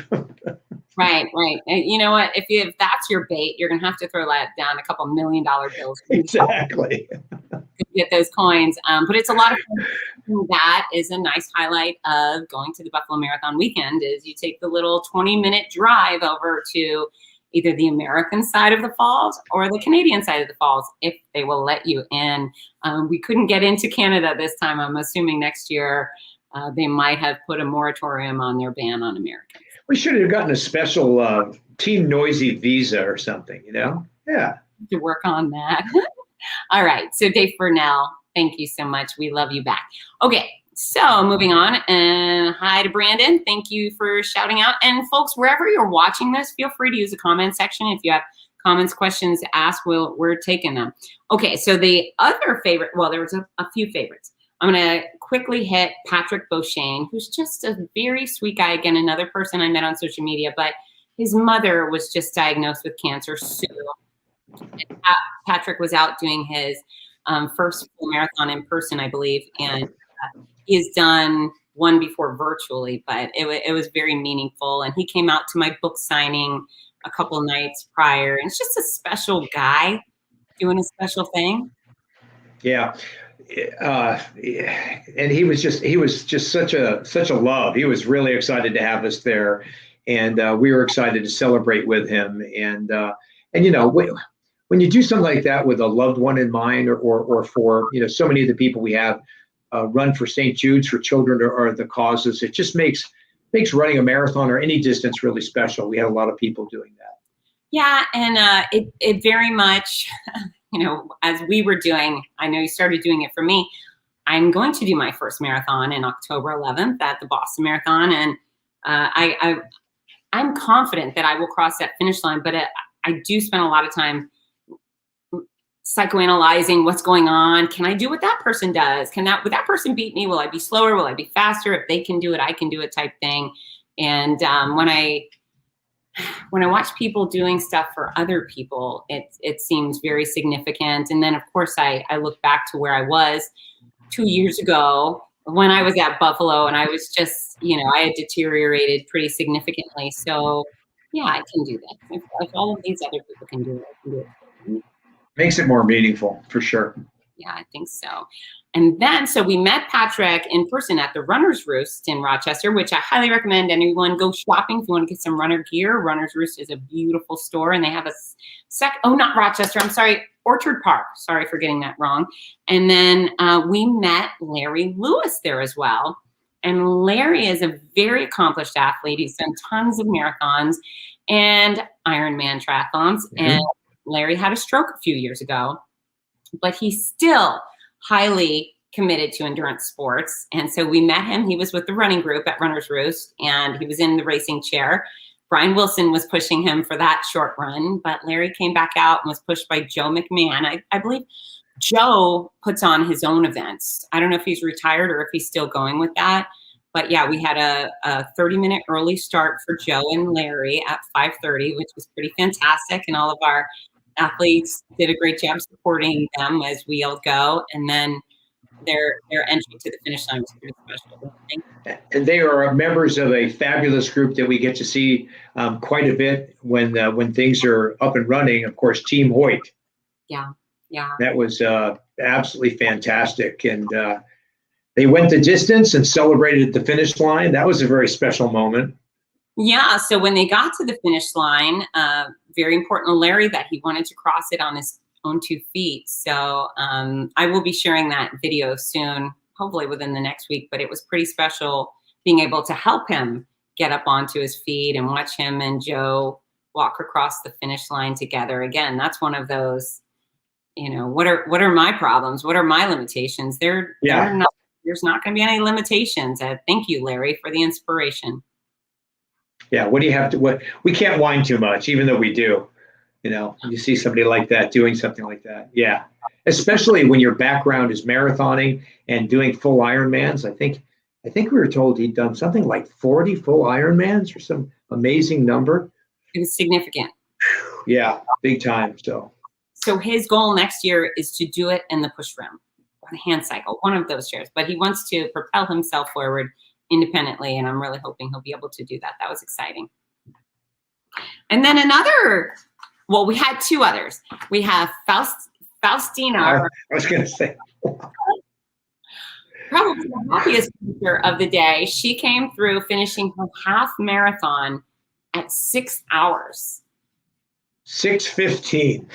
Right. And you know what? If that's your bait, you're going to have to throw that down a couple $1 million bills. Exactly. To get those coins. But it's a lot of fun. That is a nice highlight of going to the Buffalo Marathon weekend is you take the little 20-minute drive over to either the American side of the falls or the Canadian side of the falls, if they will let you in. We couldn't get into Canada this time. I'm assuming next year they might have put a moratorium on their ban on Americans. We should have gotten a special Team Noisy visa or something, Yeah. To work on that. All right. So Dave Burnell, thank you so much. We love you back. Okay. So moving on, and hi to Brandon. Thank you for shouting out. And folks, wherever you're watching this, feel free to use the comment section. If you have comments, questions to ask, we're taking them. Okay, so the other favorite, well, there was a few favorites. I'm going to quickly hit Patrick Beauchain, who's just a very sweet guy. Again, another person I met on social media, but his mother was just diagnosed with cancer, Sue. And Patrick was out doing his first full marathon in person, I believe, and he has done one before virtually, but it was very meaningful. And he came out to my book signing a couple nights prior. And it's just a special guy doing a special thing. Yeah. And he was just such a love. He was really excited to have us there. And we were excited to celebrate with him. And when you do something like that with a loved one in mind, or for, so many of the people we have run for St. Jude's for children or the causes, it just makes running a marathon or any distance really special. We had a lot of people doing that. Yeah, and it very much, as we were doing, I know you started doing it for me. I'm going to do my first marathon in October 11th at the Boston Marathon. And I'm confident that I will cross that finish line, but I do spend a lot of time psychoanalyzing what's going on. Can I do what that person does? Would that person beat me? Will I be slower? Will I be faster? If they can do it, I can do it type thing. And when I watch people doing stuff for other people, it seems very significant. And then of course I look back to where I was 2 years ago when I was at Buffalo, and I was just, I had deteriorated pretty significantly. So yeah, I can do that. If all of these other people can do it, I can do it. Makes it more meaningful, for sure. Yeah, I think so. And then, so we met Patrick in person at the Runner's Roost in Rochester, which I highly recommend anyone go shopping if you want to get some runner gear. Runner's Roost is a beautiful store, and they have not Rochester, I'm sorry, Orchard Park. Sorry for getting that wrong. And then we met Larry Lewis there as well. And Larry is a very accomplished athlete. He's done tons of marathons and Ironman triathlons. Mm-hmm. And Larry had a stroke a few years ago, but he's still highly committed to endurance sports. And so we met him. He was with the running group at Runner's Roost, and he was in the racing chair. Brian Wilson was pushing him for that short run, but Larry came back out and was pushed by Joe McMahon. I believe Joe puts on his own events. I don't know if he's retired or if he's still going with that. But yeah, we had a 30-minute early start for Joe and Larry at 5:30, which was pretty fantastic. And all of our athletes did a great job supporting them as we all go. And then their entry to the finish line was pretty special. And they are members of a fabulous group that we get to see quite a bit when things are up and running. Of course, Team Hoyt. Yeah. That was absolutely fantastic. And they went the distance and celebrated the finish line. That was a very special moment. Yeah. So when they got to the finish line, very important to Larry that he wanted to cross it on his own 2 feet. So I will be sharing that video soon, hopefully within the next week. But it was pretty special being able to help him get up onto his feet and watch him and Joe walk across the finish line together. Again, that's one of those, what are my problems? What are my limitations? There's not going to be any limitations. Thank you, Larry, for the inspiration. Yeah, what do you have to? We can't whine too much, even though we do. You see somebody like that doing something like that. Yeah, especially when your background is marathoning and doing full Ironmans. I think we were told he'd done something like 40 full Ironmans or some amazing number. It was significant. Yeah, big time. So his goal next year is to do it in the push rim, or the hand cycle, one of those chairs. But he wants to propel himself forward independently, and I'm really hoping he'll be able to do that. That was exciting. And then we had 2 others. We have Faustina. I was going to say. Probably the happiest feature of the day. She came through finishing her half marathon at 6 hours. 6:15.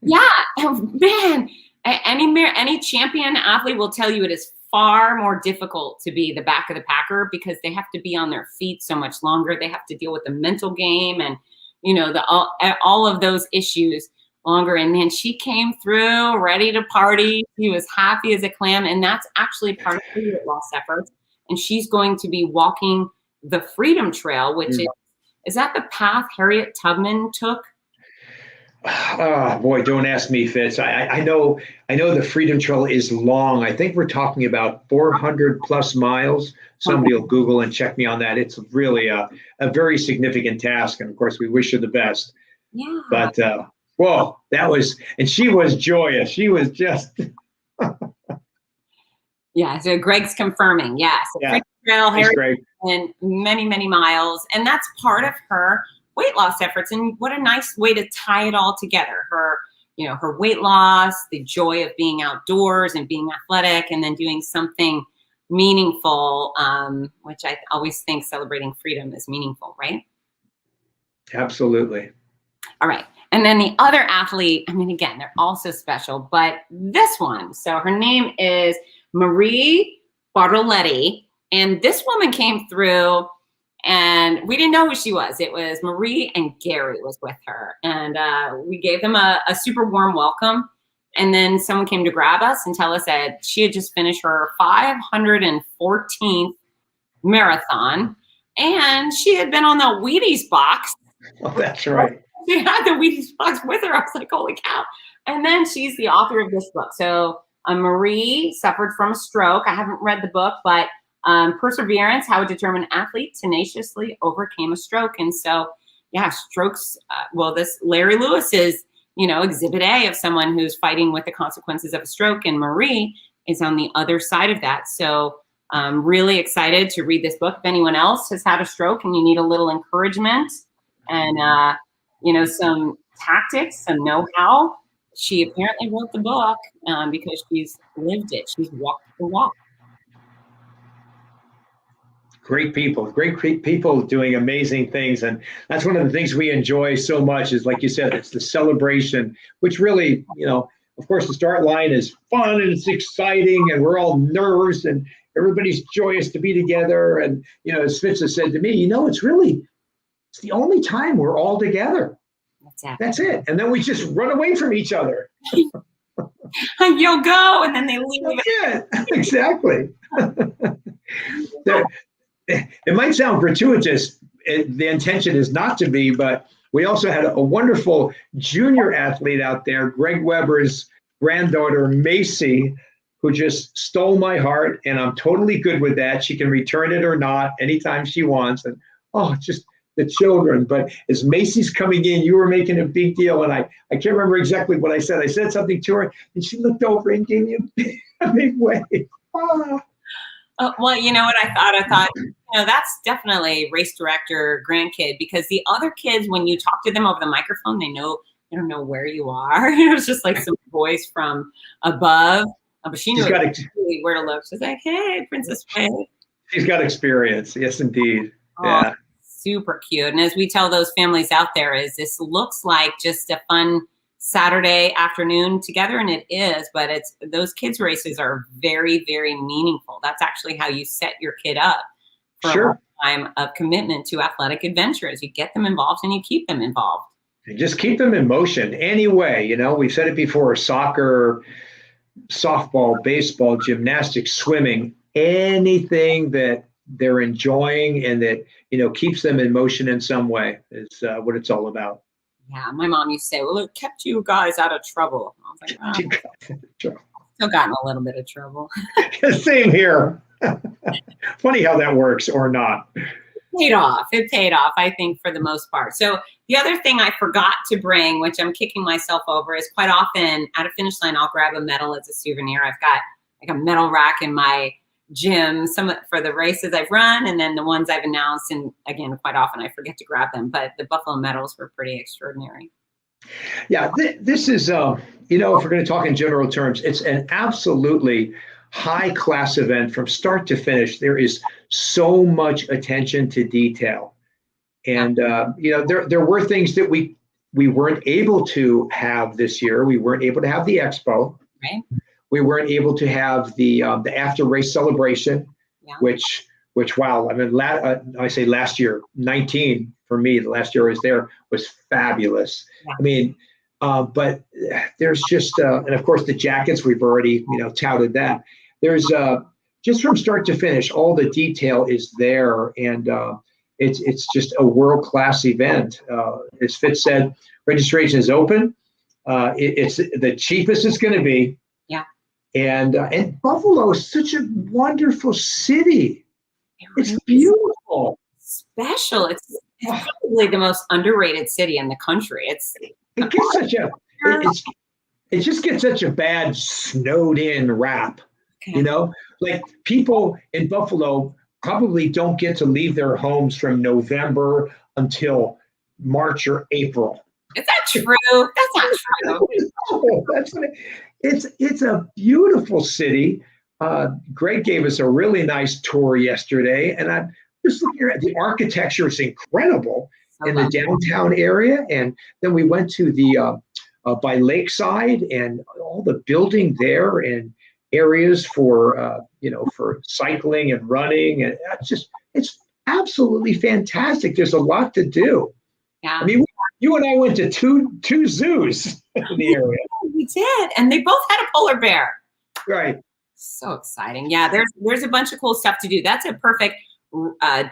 Yeah, oh, man. Any champion athlete will tell you it is far more difficult to be the back of the packer because they have to be on their feet so much longer. They have to deal with the mental game and, all of those issues longer. And then she came through ready to party. She was happy as a clam. And that's actually part of her weight loss efforts. And she's going to be walking the Freedom Trail, which is that the path Harriet Tubman took? Oh boy, don't ask me, Fitz. I know the Freedom Trail is long. I think we're talking about 400 plus miles. Somebody will Google and check me on that. It's really a very significant task. And of course, we wish her the best. Yeah. But, and she was joyous. She was just. Yeah. So Greg's confirming. Yeah. So Freedom Trail, Harriet, and many, many miles. And that's part of her weight loss efforts, and what a nice way to tie it all together. Her weight loss, the joy of being outdoors and being athletic, and then doing something meaningful, which I always think celebrating freedom is meaningful, right? Absolutely. All right. And then the other athlete, again, they're also special, but this one, so her name is Marie Bartoletti, and this woman came through. And we didn't know who she was. It was Marie, and Gary was with her. And we gave them a super warm welcome. And then someone came to grab us and tell us that she had just finished her 514th marathon, and she had been on the Wheaties box. Oh, that's right. She had the Wheaties box with her. I was like, holy cow. And then she's the author of this book. So Marie suffered from a stroke. I haven't read the book, but Perseverance, How a Determined Athlete Tenaciously Overcame a Stroke. And so, yeah, strokes. This Larry Lewis is, exhibit A of someone who's fighting with the consequences of a stroke. And Marie is on the other side of that. So I'm really excited to read this book. If anyone else has had a stroke and you need a little encouragement and, some tactics, some know-how, she apparently wrote the book because she's lived it. She's walked the walk. Great people doing amazing things. And that's one of the things we enjoy so much is, like you said, it's the celebration, which really, of course, the start line is fun and it's exciting and we're all nervous and everybody's joyous to be together. And, as Fitz has said to me, it's the only time we're all together. That's it. And then we just run away from each other. You'll go, and then they leave. Yeah, exactly. It might sound gratuitous. The intention is not to be, but we also had a wonderful junior athlete out there, Greg Weber's granddaughter, Macy, who just stole my heart, and I'm totally good with that. She can return it or not anytime she wants. And, just the children. But as Macy's coming in, you were making a big deal, and I can't remember exactly what I said. I said something to her, and she looked over and gave me a big wave. Well, you know what I thought? I thought, that's definitely race director grandkid, because the other kids, when you talk to them over the microphone, they don't know where you are. It's just like some voice from above. But she knew exactly where to look. She's like, hey, Princess Faye. She's got experience. Yes, indeed. Yeah. Super cute. And as we tell those families out there, this looks like just a fun Saturday afternoon together, and it is, but those kids races are very, very meaningful. That's actually how you set your kid up for a time of commitment to athletic adventures. You get them involved and you keep them involved. And just keep them in motion anyway. We've said it before: soccer, softball, baseball, gymnastics, swimming, anything that they're enjoying and that keeps them in motion in some way is what it's all about. Yeah, my mom used to say, well, it kept you guys out of trouble. I was like, still gotten a little bit of trouble. Same here. Funny how that works or not. It paid off, I think, for the most part. So the other thing I forgot to bring, which I'm kicking myself over, is quite often at a finish line, I'll grab a medal as a souvenir. I've got like a medal rack in my gym, some for the races I've run, and then the ones I've announced. And again, quite often I forget to grab them, but the Buffalo medals were pretty extraordinary. Yeah, this is, if we're going to talk in general terms, it's an absolutely high class event from start to finish. There is so much attention to detail. And, there were things that we weren't able to have this year. We weren't able to have the expo. Right. We weren't able to have the after race celebration, which wow, I mean, I say last year, 19 for me, the last year I was there was fabulous. Yeah. I mean, but there's just, and of course the jackets, we've already, touted that. There's just from start to finish, all the detail is there, and it's just a world-class event. As Fitz said, registration is open. It's the cheapest it's going to be. Yeah. And Buffalo is such a wonderful city. It's beautiful. Special. It's probably the most underrated city in the country. It just gets such a bad snowed in rap. Okay. Like people in Buffalo probably don't get to leave their homes from November until March or April. Is that true? That's not true. No, that's what it's a beautiful city. Greg gave us a really nice tour yesterday, and I'm just looking at the architecture is incredible in the downtown area. And then we went to the by Lakeside and all the building there and areas for for cycling and running, and it's absolutely fantastic. There's a lot to do. Yeah. I mean, you and I went to two zoos in the area. We did. And they both had a polar bear. Right. So exciting. Yeah, there's a bunch of cool stuff to do. That's a perfect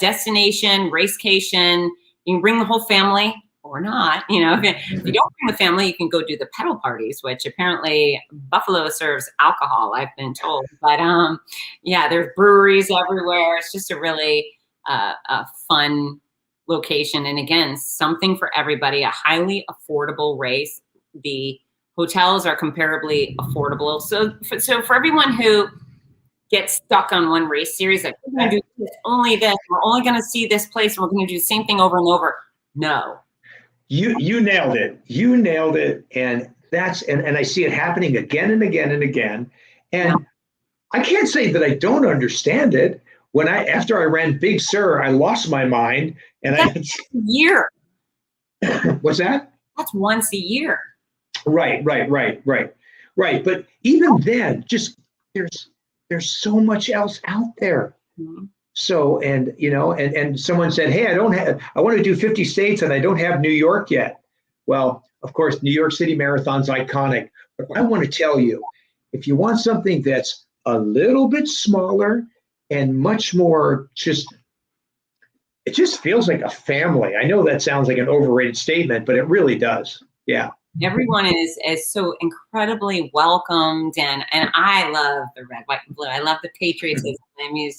destination, racecation. You can bring the whole family or not. You know, if you don't bring the family, you can go do the pedal parties, which apparently Buffalo serves alcohol, I've been told. But yeah, there's breweries everywhere. It's just a really a fun location. And again, something for everybody, a highly affordable race. The hotels are comparably affordable. So for everyone who gets stuck on one race series, like we're going to do this, only this, we're only going to see this place, and we're going to do the same thing over and over. No. You nailed it. You nailed it. And that's, and I see it happening again and again and again. And I can't say that I don't understand it. After I ran Big Sur, I lost my mind. And that's a year. What's that? That's once a year. Right. But even then, just there's so much else out there. Mm-hmm. So, and you know, and someone said, hey, I want to do 50 states and I don't have New York yet. Well, of course, New York City Marathon's iconic. But I want to tell you, if you want something that's a little bit smaller and much more it just feels like a family. I know that sounds like an overrated statement, but it really does. Yeah. Everyone is so incredibly welcomed, and I love the red, white, and blue. I love the patriotism. I mean,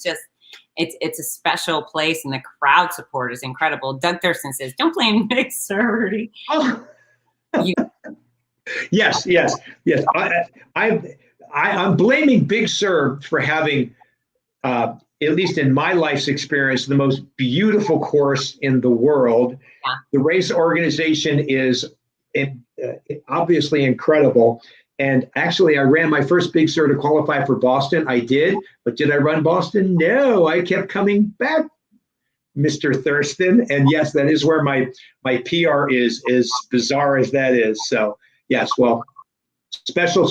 it's a special place, and the crowd support is incredible. Doug Thurston says, "Don't blame Big Sur." Oh. Yes. I'm blaming Big Sur for having, at least in my life's experience, the most beautiful course in the world. Yeah. The race organization is obviously incredible. And actually, I ran my first Big Sur to qualify for Boston. I did, but did I run Boston? No, I kept coming back, Mr. Thurston. And yes, that is where my PR is, as bizarre as that is. So yes, well, special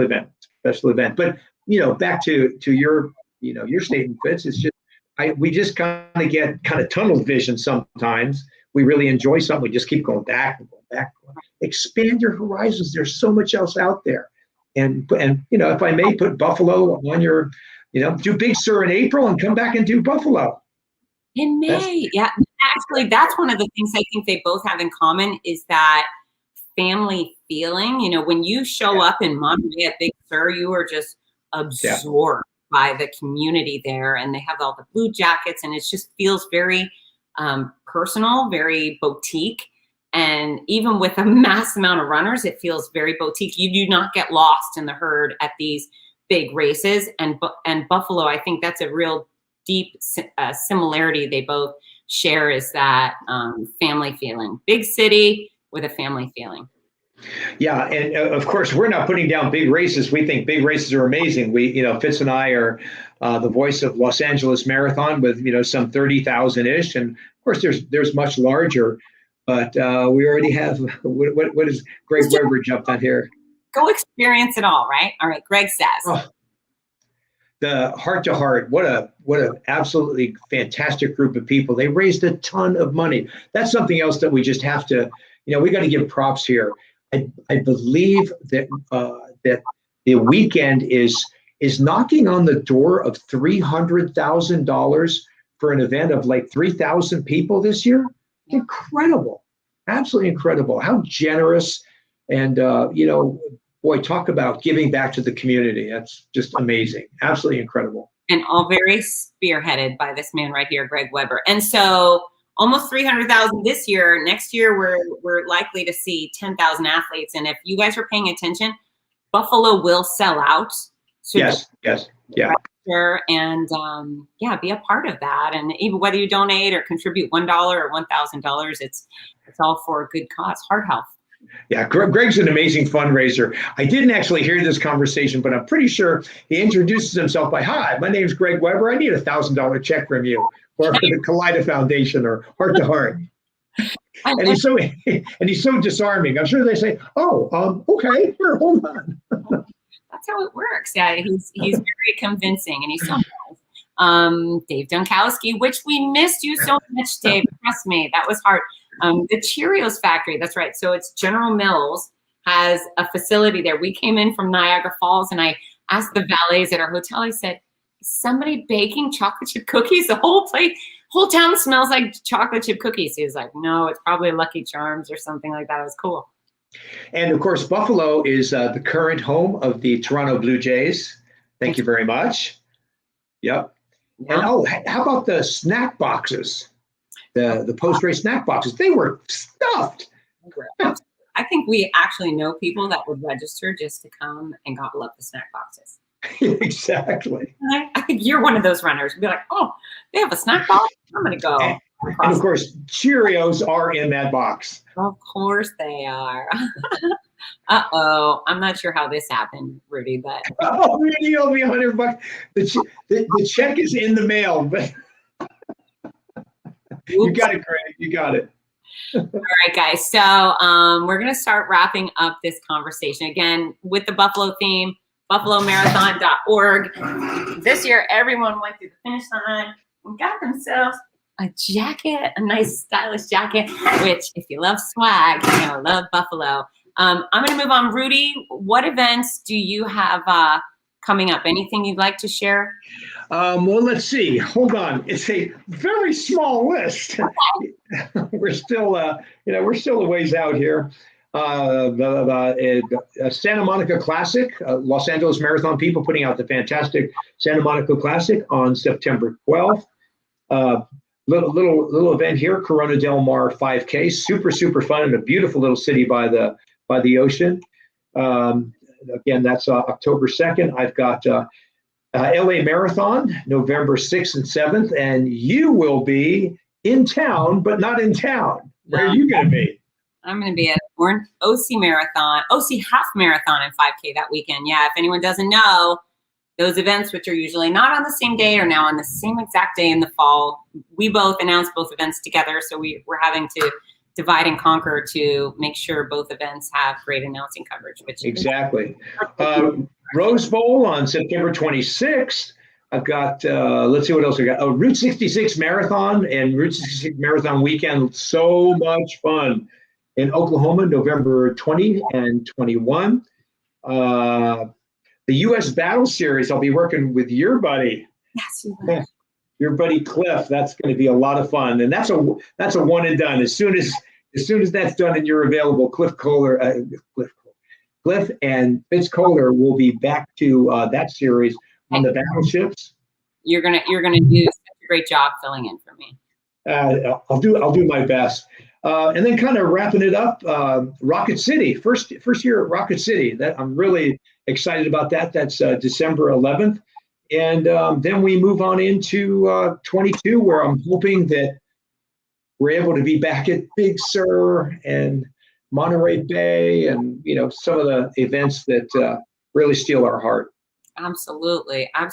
event. But you know, back to your your statement, Fitz. It's just we just kind of get tunnel vision sometimes. We really enjoy something. We just keep going back and going back. Expand your horizons. There's so much else out there. And you know, if I may put Buffalo on your, do Big Sur in April and come back and do Buffalo. In May. Yeah. Actually, that's one of the things I think they both have in common is that family feeling. You know, when you show up in Monterey at Big Sur, you are just absorbed by the community there, and they have all the blue jackets, and it just feels very personal, very boutique. And even with a mass amount of runners, it feels very boutique. You do not get lost in the herd at these big races. And Buffalo, I think that's a real deep similarity they both share, is that family feeling. Big city with a family feeling. Yeah, and of course, we're not putting down big races. We think big races are amazing. Fitz and I are the voice of Los Angeles Marathon with some 30,000-ish, and of course, there's much larger. But we already have what is Greg Weber jumped on here? Go experience it all, right? All right, Greg says. The Heart to Heart, what a absolutely fantastic group of people. They raised a ton of money. That's something else that we just have to, we got to give props here. I believe that that the weekend is knocking on the door of $300,000 for an event of like 3,000 people this year. Incredible, absolutely incredible. How generous, and boy, talk about giving back to the community. That's just amazing, absolutely incredible. And all very spearheaded by this man right here, Greg Weber. And so almost 300,000 this year. Next year, we're likely to see 10,000 athletes. And if you guys are paying attention, Buffalo will sell out. So yes, yeah. And be a part of that. And even whether you donate or contribute $1 or $1,000, it's all for a good cause. Heart health. Yeah, Greg's an amazing fundraiser. I didn't actually hear this conversation, but I'm pretty sure he introduces himself by, "Hi, my name's Greg Weber. I need a $1,000 check from you, or for the Kaleida Foundation, or Heart to Heart." And he's so disarming. I'm sure they say, "Oh, okay, here, hold on." That's how it works. Yeah, he's very convincing, and he's so nice. Dave Dunkowski, which we missed you so much, Dave. Trust me, that was hard. The Cheerios Factory, that's right. So it's General Mills has a facility there. We came in from Niagara Falls, and I asked the valets at our hotel, I said, is somebody baking chocolate chip cookies? The whole town smells like chocolate chip cookies. He was like, no, it's probably Lucky Charms or something like that. It was cool. And of course, Buffalo is the current home of the Toronto Blue Jays. Thank you very much. Yep. Yeah. And how about the snack boxes? The post-race snack boxes. They were stuffed. I think we actually know people that would register just to come and gobble up the snack boxes. Exactly. I think you're one of those runners. You'd be like, oh, they have a snack box? I'm going to go. And of course, Cheerios are in that box. Of course they are. Uh-oh. I'm not sure how this happened, Rudy, but. Oh, Rudy, you owe me $100. The check is in the mail, but you got it, Greg. You got it. All right, guys. So we're going to start wrapping up this conversation again with the Buffalo theme, buffalomarathon.org. This year, everyone went through the finish line and got themselves a jacket, a nice stylish jacket, which if you love swag, you're going to love Buffalo. I'm going to move on. Rudy, what events do you have coming up? Anything you'd like to share? Well, let's see. Hold on. It's a very small list. We're still, we're still a ways out here. Santa Monica Classic, Los Angeles Marathon people putting out the fantastic Santa Monica Classic on September 12th. Little event here, Corona Del Mar 5K, super fun in a beautiful little city by the ocean. Again, that's October 2nd. I've got LA Marathon, November 6th and 7th, and you will be in town, but not in town. Where are you going to be? I'm going to be at OC Half Marathon and 5K that weekend. Yeah, if anyone doesn't know, those events, which are usually not on the same day, are now on the same exact day in the fall. We both announced both events together, so we're having to divide and conquer to make sure both events have great announcing coverage. Which exactly. Rose Bowl on September 26th. I've got, let's see what else I got. Route 66 Marathon and Route 66 Marathon weekend. So much fun in Oklahoma, November 20 and 21. The U.S. Battle Series, I'll be working with your buddy. Yes, you will. Your buddy Cliff. That's going to be a lot of fun. And that's a one and done. As soon as that's done and you're available, Cliff and Fitz Kohler will be back to that series on the battleships. You're gonna do such a great job filling in for me. I'll do my best. And then kind of wrapping it up, Rocket City, first year at Rocket City. That I'm really excited about that. That's December 11th. And then we move on into 22, where I'm hoping that we're able to be back at Big Sur and Monterey Bay and, some of the events that really steal our heart. Absolutely. I'm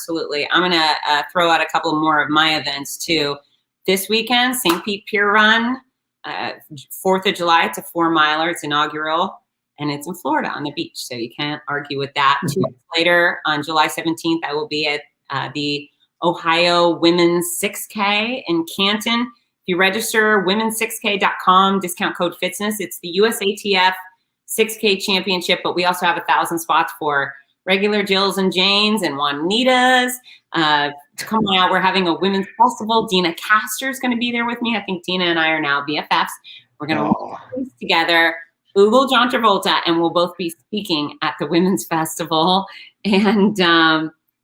going to throw out a couple more of my events too. This weekend, St. Pete Pier Run, 4th of July. It's a 4-miler. It's inaugural, and it's in Florida on the beach, so you can't argue with that. 2 weeks later, on July 17th, I will be at the Ohio Women's 6K in Canton. If you register, women's6k.com, discount code Fitzness. It's the USATF 6K Championship, but we also have 1,000 spots for regular Jills and Janes and Juanitas. Come on out. We're having a women's festival. Dina Castor's going to be there with me. I think Dina and I are now BFFs. We're going to work together. Google John Travolta, and we'll both be speaking at the women's festival. And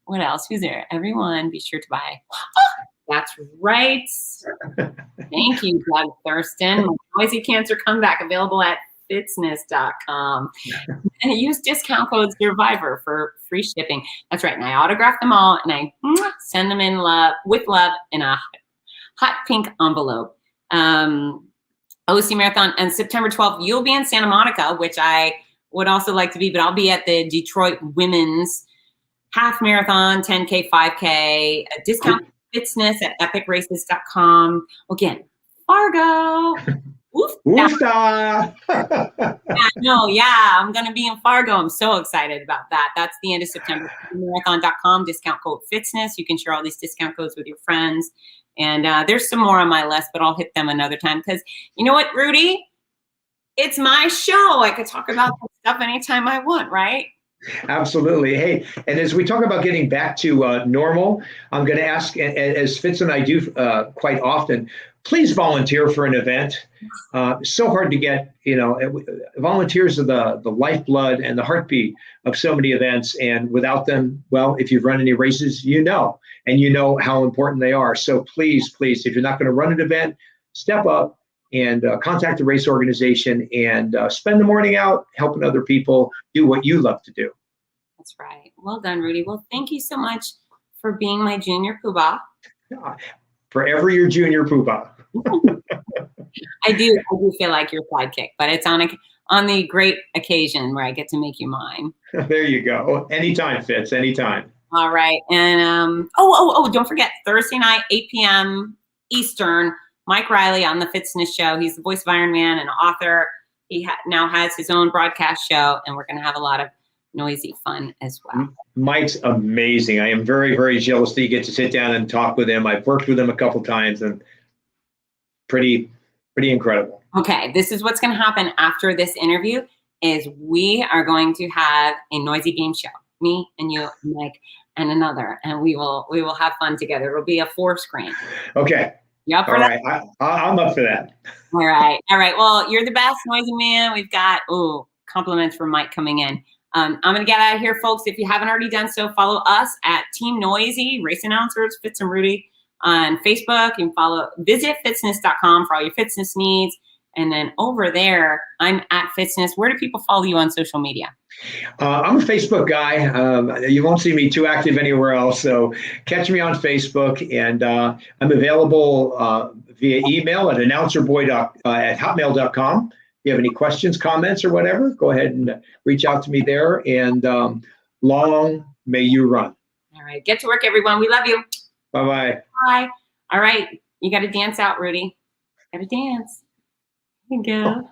what else? Who's there? Everyone, be sure to buy. That's right. Thank you, Doug Thurston. Noisy Cancer Comeback, available at fitzness.com. And use discount code Survivor for free shipping. That's right. And I autograph them all, and I send them in with love in a hot pink envelope. OC Marathon, and September 12th, you'll be in Santa Monica, which I would also like to be, but I'll be at the Detroit Women's Half Marathon, 10K, 5K, discount Fitzness at epicraces.com. Again, Fargo. Oof. Yeah, I'm going to be in Fargo. I'm so excited about that. That's the end of September. Marathon.com, discount code Fitzness. You can share all these discount codes with your friends. And there's some more on my list, but I'll hit them another time because you know what, Rudy? It's my show. I could talk about this stuff anytime I want, right? Absolutely. Hey, and as we talk about getting back to normal, I'm going to ask, as Fitz and I do quite often, please volunteer for an event. So hard to get, volunteers are the lifeblood and the heartbeat of so many events. And without them, well, if you've run any races, and you know how important they are. So please, if you're not going to run an event, step up and contact the race organization and spend the morning out helping other people do what you love to do. That's right. Well done, Rudy. Well, thank you so much for being my junior poobah. Forever your junior poobah. I do feel like your sidekick, but it's on the great occasion where I get to make you mine. There you go. Anytime, Fitz. Anytime. All right. And don't forget, Thursday night, 8 p.m. Eastern, Mike Riley on the Fitzness show. He's the voice of Iron Man and author. He now has his own broadcast show, and we're going to have a lot of noisy fun as well. Mike's amazing. I am very, very jealous that you get to sit down and talk with him. I've worked with him a couple times, and pretty incredible. Okay, this is what's going to happen after this interview is we are going to have a noisy game show. Me and you, Mike, and another, and we will have fun together. It'll be a 4-screen. Okay. You up for All that? right. I'm up for that. All right. Well, you're the best, noisy man. We've got compliments from Mike coming in. I'm going to get out of here, folks. If you haven't already done so, follow us at Team Noisy, Race Announcers, Fitz and Rudy on Facebook. You can visit fitzness.com for all your fitness needs. And then over there, I'm at Fitzness. Where do people follow you on social media? I'm a Facebook guy. You won't see me too active anywhere else. So catch me on Facebook. And I'm available via email at announcerboy@hotmail.com. If you have any questions, comments, or whatever, go ahead and reach out to me there. And long may you run. All right. Get to work, everyone. We love you. Bye-bye. Bye. All right. You got to dance out, Rudy. Got to dance. Here you go.